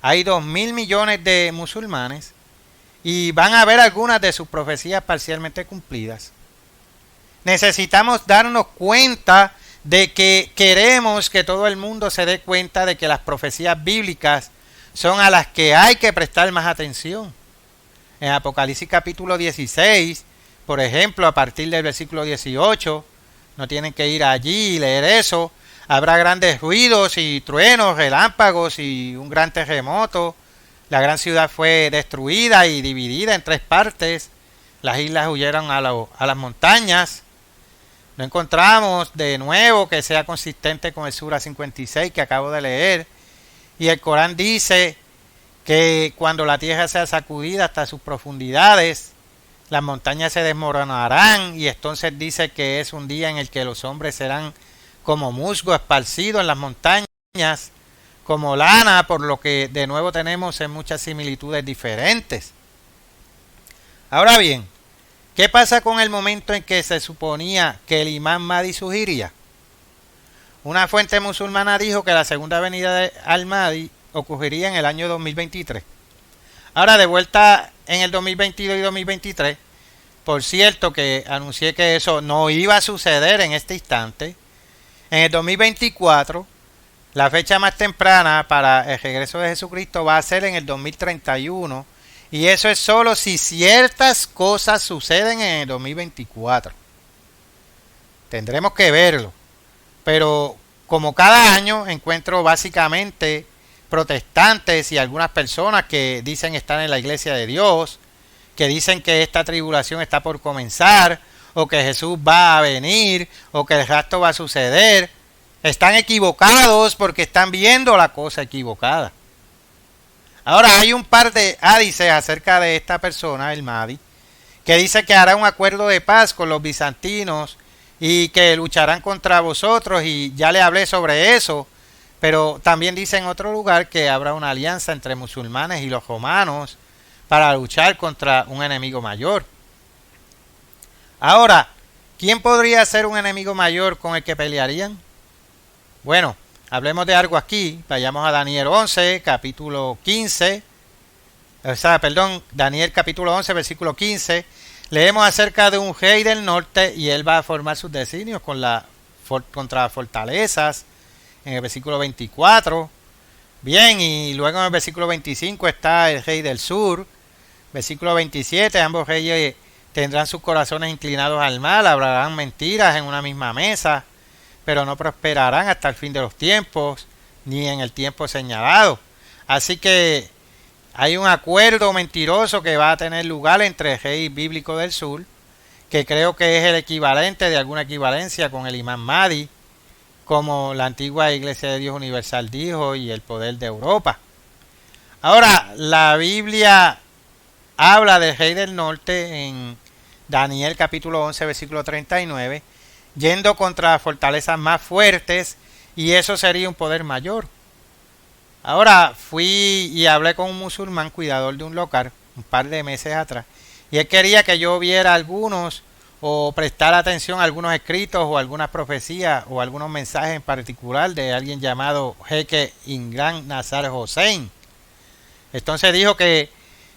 hay 2.000 millones de musulmanes, y van a ver algunas de sus profecías parcialmente cumplidas. Necesitamos darnos cuenta de que queremos que todo el mundo se dé cuenta de que las profecías bíblicas son a las que hay que prestar más atención. En Apocalipsis capítulo 16, por ejemplo, a partir del versículo 18, no tienen que ir allí y leer eso. Habrá grandes ruidos y truenos, relámpagos y un gran terremoto. La gran ciudad fue destruida y dividida en 3 partes. Las islas huyeron a las montañas. No encontramos de nuevo que sea consistente con el Sura 56 que acabo de leer. Y el Corán dice que cuando la tierra sea sacudida hasta sus profundidades, las montañas se desmoronarán, y entonces dice que es un día en el que los hombres serán como musgo esparcido en las montañas, como lana, por lo que de nuevo tenemos en muchas similitudes diferentes. Ahora bien, ¿qué pasa con el momento en que se suponía que el imán Mahdi surgiría? Una fuente musulmana dijo que la segunda venida de al-Mahdi ocurriría en el año 2023. Ahora, de vuelta en el 2022 y 2023, por cierto que anuncié que eso no iba a suceder en este instante, en el 2024, la fecha más temprana para el regreso de Jesucristo va a ser en el 2031, y eso es solo si ciertas cosas suceden en el 2024. Tendremos que verlo, pero como cada año encuentro básicamente protestantes y algunas personas que dicen estar en la iglesia de Dios, que dicen que esta tribulación está por comenzar, o que Jesús va a venir, o que el rapto va a suceder. Están equivocados porque están viendo la cosa equivocada. Ahora, hay un par de hadices acerca de esta persona, el Mahdi, que dice que hará un acuerdo de paz con los bizantinos y que lucharán contra vosotros, y ya le hablé sobre eso. Pero también dice en otro lugar que habrá una alianza entre musulmanes y los romanos para luchar contra un enemigo mayor. Ahora, ¿quién podría ser un enemigo mayor con el que pelearían? Bueno, hablemos de algo aquí. Vayamos a Daniel 11, capítulo 15. Daniel capítulo 11, versículo 15. Leemos acerca de un rey del norte y él va a formar sus designios contra fortalezas en el versículo 24. Bien, y luego en el versículo 25 está el rey del sur. Versículo 27, ambos reyes tendrán sus corazones inclinados al mal, hablarán mentiras en una misma mesa, pero no prosperarán hasta el fin de los tiempos, ni en el tiempo señalado. Así que hay un acuerdo mentiroso que va a tener lugar entre el rey bíblico del sur, que creo que es el equivalente de alguna equivalencia con el imán Mahdi, como la antigua Iglesia de Dios Universal dijo, y el poder de Europa. Ahora, la Biblia habla del rey del norte en Daniel capítulo 11, versículo 39, yendo contra fortalezas más fuertes, y eso sería un poder mayor. Ahora, fui y hablé con un musulmán cuidador de un local un par de meses atrás, y él quería que yo viera algunos o prestar atención a algunos escritos o algunas profecías o algunos mensajes en particular de alguien llamado Jeque Imran Nazar Hossein. Entonces dijo que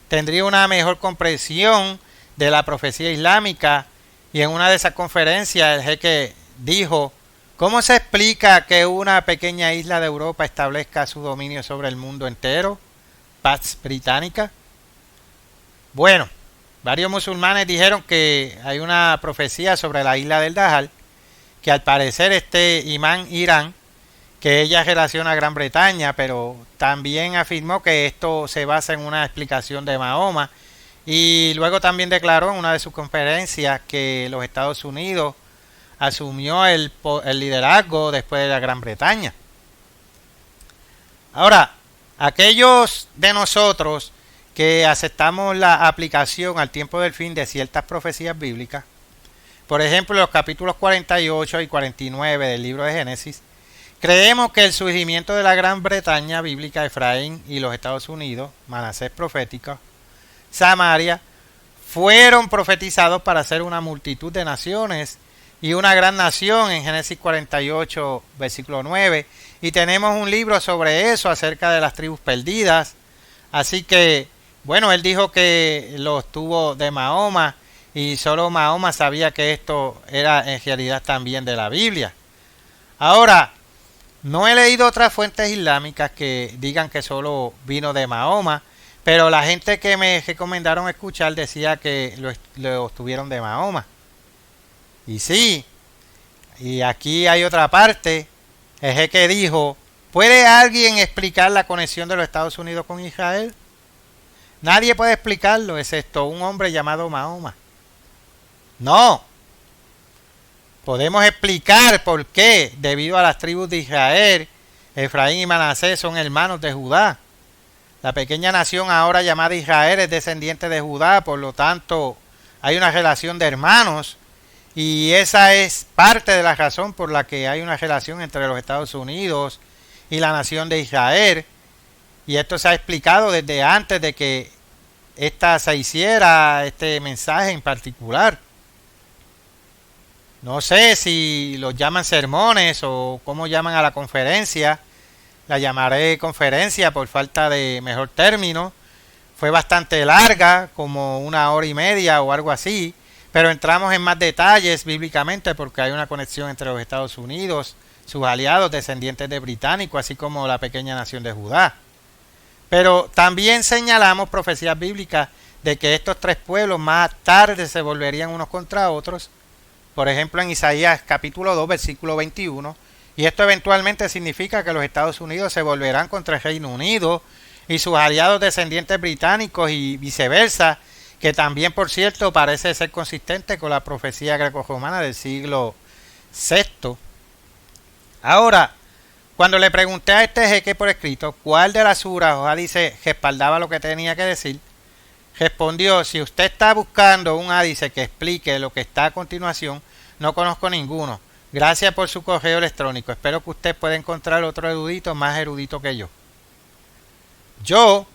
tendría una mejor comprensión de la profecía islámica, y en una de esas conferencias el jeque dijo: ¿cómo se explica que una pequeña isla de Europa establezca su dominio sobre el mundo entero? Pax Británica. Bueno, varios musulmanes dijeron que hay una profecía sobre la isla del Dajjal, que al parecer este imán Irán, que ella relaciona a Gran Bretaña, pero también afirmó que esto se basa en una explicación de Mahoma, y luego también declaró en una de sus conferencias que los Estados Unidos asumió el liderazgo después de la Gran Bretaña. Ahora, aquellos de nosotros que aceptamos la aplicación al tiempo del fin de ciertas profecías bíblicas, por ejemplo los capítulos 48 y 49 del libro de Génesis, creemos que el surgimiento de la Gran Bretaña bíblica, Efraín y los Estados Unidos, Manasés profética, Samaria, fueron profetizados para ser una multitud de naciones y una gran nación en Génesis 48, versículo 9. Y tenemos un libro sobre eso, acerca de las tribus perdidas. Así que, bueno, él dijo que los tuvo de Mahoma, y solo Mahoma sabía que esto era en realidad también de la Biblia. Ahora, no he leído otras fuentes islámicas que digan que solo vino de Mahoma, pero la gente que me recomendaron escuchar decía que lo obtuvieron de Mahoma. Y sí, y aquí hay otra parte. El jeque dijo: ¿puede alguien explicar la conexión de los Estados Unidos con Israel? Nadie puede explicarlo excepto un hombre llamado Mahoma. No. Podemos explicar por qué, debido a las tribus de Israel, Efraín y Manasés son hermanos de Judá. La pequeña nación ahora llamada Israel es descendiente de Judá, por lo tanto hay una relación de hermanos y esa es parte de la razón por la que hay una relación entre los Estados Unidos y la nación de Israel. Y esto se ha explicado desde antes de que se hiciera este mensaje en particular. No sé si los llaman sermones o cómo llaman a la conferencia. La llamaré conferencia por falta de mejor término. Fue bastante larga, como 1 hora y media o algo así, pero entramos en más detalles bíblicamente porque hay una conexión entre los Estados Unidos, sus aliados descendientes de británicos, así como la pequeña nación de Judá. Pero también señalamos profecías bíblicas de que estos tres pueblos más tarde se volverían unos contra otros. Por ejemplo, en Isaías capítulo 2, versículo 21, y esto eventualmente significa que los Estados Unidos se volverán contra el Reino Unido y sus aliados descendientes británicos y viceversa, que también, por cierto, parece ser consistente con la profecía greco-romana del siglo VI. Ahora, cuando le pregunté a este jeque por escrito cuál de las suras o hadices respaldaba lo que tenía que decir, respondió: si usted está buscando un hadice que explique lo que está a continuación, no conozco ninguno. Gracias por su correo electrónico. Espero que usted pueda encontrar otro erudito más erudito que yo. Yo,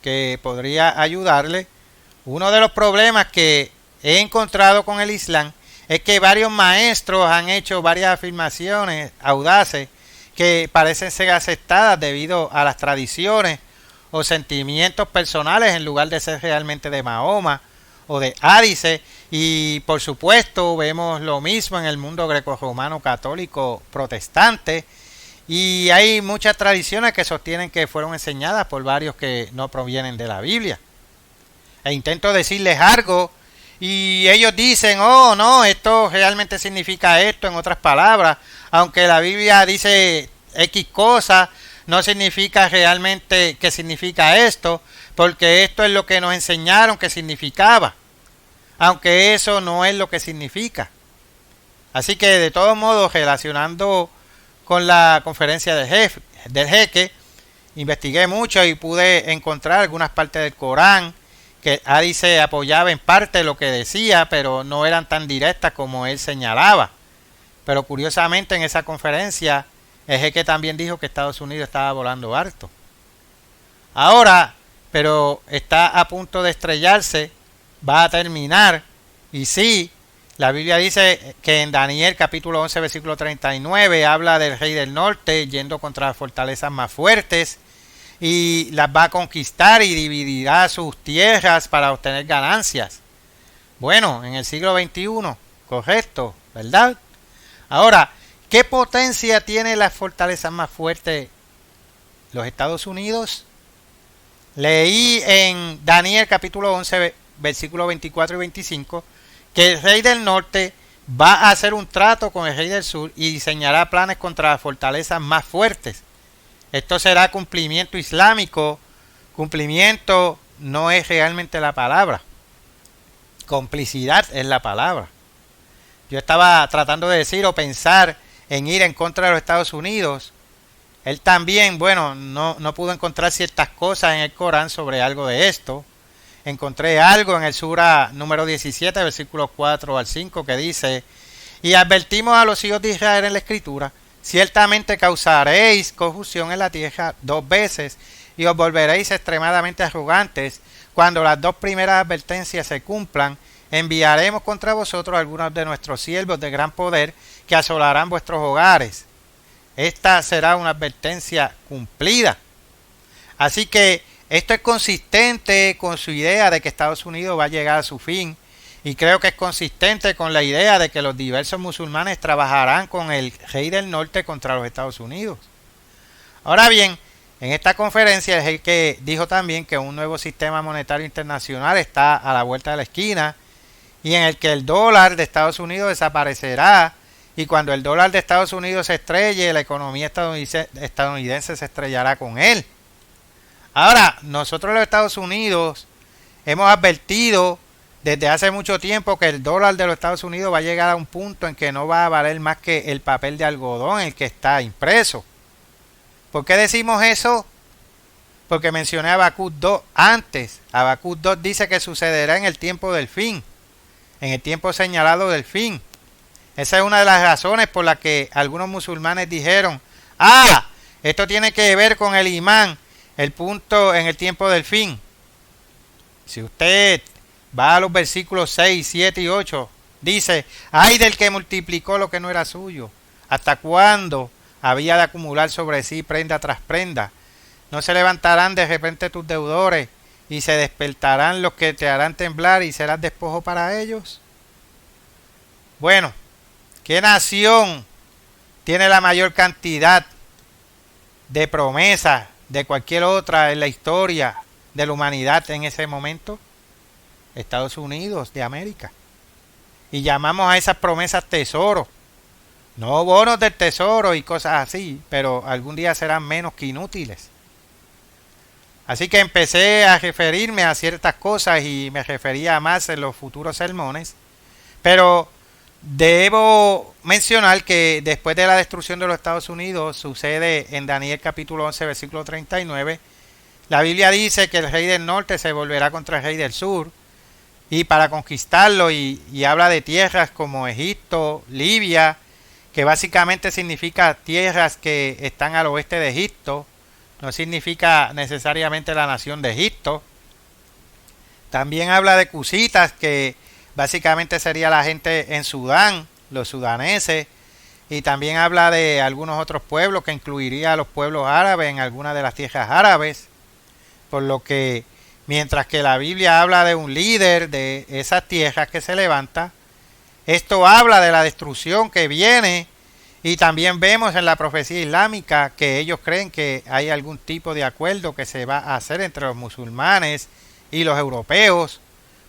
que podría ayudarle, uno de los problemas que he encontrado con el Islam es que varios maestros han hecho varias afirmaciones audaces que parecen ser aceptadas debido a las tradiciones o sentimientos personales en lugar de ser realmente de Mahoma o de Ádice. Y por supuesto vemos lo mismo en el mundo greco-romano católico protestante, y hay muchas tradiciones que sostienen que fueron enseñadas por varios que no provienen de la Biblia. E intento decirles algo y ellos dicen: oh no, esto realmente significa esto, en otras palabras, aunque la Biblia dice X cosa, no significa realmente que significa esto, porque esto es lo que nos enseñaron que significaba, aunque eso no es lo que significa. Así que de todos modos, relacionando con la conferencia del jeque, investigué mucho y pude encontrar algunas partes del Corán que Ádice apoyaba en parte lo que decía, pero no eran tan directas como él señalaba. Pero curiosamente en esa conferencia el jeque también dijo que Estados Unidos estaba volando alto. Ahora, pero está a punto de estrellarse, va a terminar, y sí, la Biblia dice que en Daniel capítulo 11 versículo 39 habla del rey del norte yendo contra las fortalezas más fuertes y las va a conquistar y dividirá sus tierras para obtener ganancias. Bueno, en el siglo XXI, correcto, ¿verdad? Ahora, ¿qué potencia tiene las fortalezas más fuertes los Estados Unidos? Leí en Daniel capítulo 11 versículos 24 y 25 que el rey del norte va a hacer un trato con el rey del sur y diseñará planes contra las fortalezas más fuertes. Esto será cumplimiento islámico. Cumplimiento no es realmente la palabra. Complicidad es la palabra. Yo estaba tratando de decir o pensar en ir en contra de los Estados Unidos. Él también, bueno, no pudo encontrar ciertas cosas en el Corán sobre algo de esto. Encontré algo en el Sura número 17, versículos 4 al 5, que dice: y advertimos a los hijos de Israel en la Escritura: ciertamente causaréis confusión en la tierra 2 veces, y os volveréis extremadamente arrogantes. Cuando las 2 primeras advertencias se cumplan, enviaremos contra vosotros algunos de nuestros siervos de gran poder, que asolarán vuestros hogares. Esta será una advertencia cumplida. Así que esto es consistente con su idea de que Estados Unidos va a llegar a su fin, y creo que es consistente con la idea de que los diversos musulmanes trabajarán con el rey del norte contra los Estados Unidos. Ahora bien, en esta conferencia el jeque dijo también que un nuevo sistema monetario internacional está a la vuelta de la esquina, y en el que el dólar de Estados Unidos desaparecerá, y cuando el dólar de Estados Unidos se estrelle, la economía estadounidense se estrellará con él. Ahora, nosotros los Estados Unidos hemos advertido desde hace mucho tiempo que el dólar de los Estados Unidos va a llegar a un punto en que no va a valer más que el papel de algodón en el que está impreso. ¿Por qué decimos eso? Porque mencioné a Habacuc 2 antes. Habacuc 2 dice que sucederá en el tiempo del fin, en el tiempo señalado del fin. Esa es una de las razones por las que algunos musulmanes dijeron, esto tiene que ver con el imán, el punto en el tiempo del fin. Si usted va a los versículos 6, 7 y 8, dice, ay del que multiplicó lo que no era suyo, ¿hasta cuándo había de acumular sobre sí prenda tras prenda? No se levantarán de repente tus deudores y se despertarán los que te harán temblar y serás despojo para ellos. Bueno, ¿qué nación tiene la mayor cantidad de promesas de cualquier otra en la historia de la humanidad en ese momento? Estados Unidos de América. Y llamamos a esas promesas tesoros. No bonos del tesoro y cosas así, pero algún día serán menos que inútiles. Así que empecé a referirme a ciertas cosas y me refería más en los futuros sermones. Pero debo mencionar que después de la destrucción de los Estados Unidos, sucede en Daniel capítulo 11, versículo 39, la Biblia dice que el rey del norte se volverá contra el rey del sur, y para conquistarlo, y habla de tierras como Egipto, Libia, que básicamente significa tierras que están al oeste de Egipto, no significa necesariamente la nación de Egipto. También habla de cusitas, que básicamente sería la gente en Sudán, los sudaneses, y también habla de algunos otros pueblos que incluiría a los pueblos árabes en algunas de las tierras árabes, por lo que mientras que la Biblia habla de un líder de esas tierras que se levanta, esto habla de la destrucción que viene, y también vemos en la profecía islámica que ellos creen que hay algún tipo de acuerdo que se va a hacer entre los musulmanes y los europeos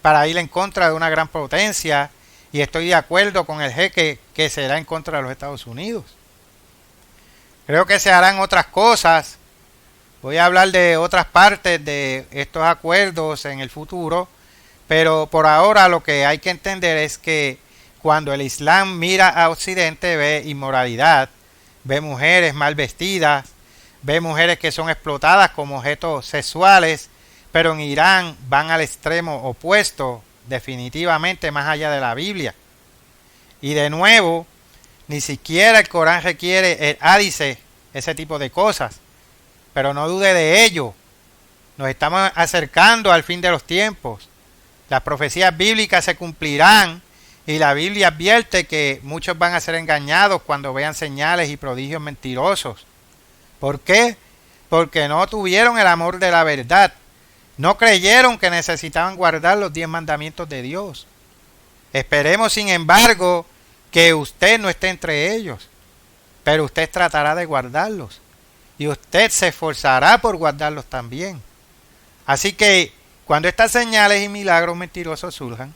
para ir en contra de una gran potencia, y estoy de acuerdo con el jeque que será en contra de los Estados Unidos. Creo que se harán otras cosas. Voy a hablar de otras partes de estos acuerdos en el futuro, pero por ahora lo que hay que entender es que cuando el Islam mira a Occidente, ve inmoralidad, ve mujeres mal vestidas, ve mujeres que son explotadas como objetos sexuales, pero en Irán van al extremo opuesto, definitivamente más allá de la Biblia. Y de nuevo, ni siquiera el Corán requiere el ádice, ese tipo de cosas. Pero no dude de ello. Nos estamos acercando al fin de los tiempos. Las profecías bíblicas se cumplirán, y la Biblia advierte que muchos van a ser engañados cuando vean señales y prodigios mentirosos. ¿Por qué? Porque no tuvieron el amor de la verdad. No creyeron que necesitaban guardar los 10 mandamientos de Dios. Esperemos, sin embargo, que usted no esté entre ellos, pero usted tratará de guardarlos, y usted se esforzará por guardarlos también. Así que cuando estas señales y milagros mentirosos surjan,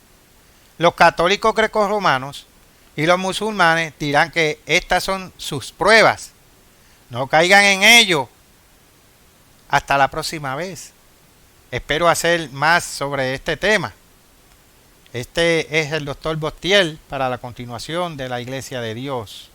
los católicos grecorromanos y los musulmanes dirán que estas son sus pruebas. No caigan en ello. Hasta la próxima vez. Espero hacer más sobre este tema. Este es el Dr. Bostiel para la continuación de la Iglesia de Dios.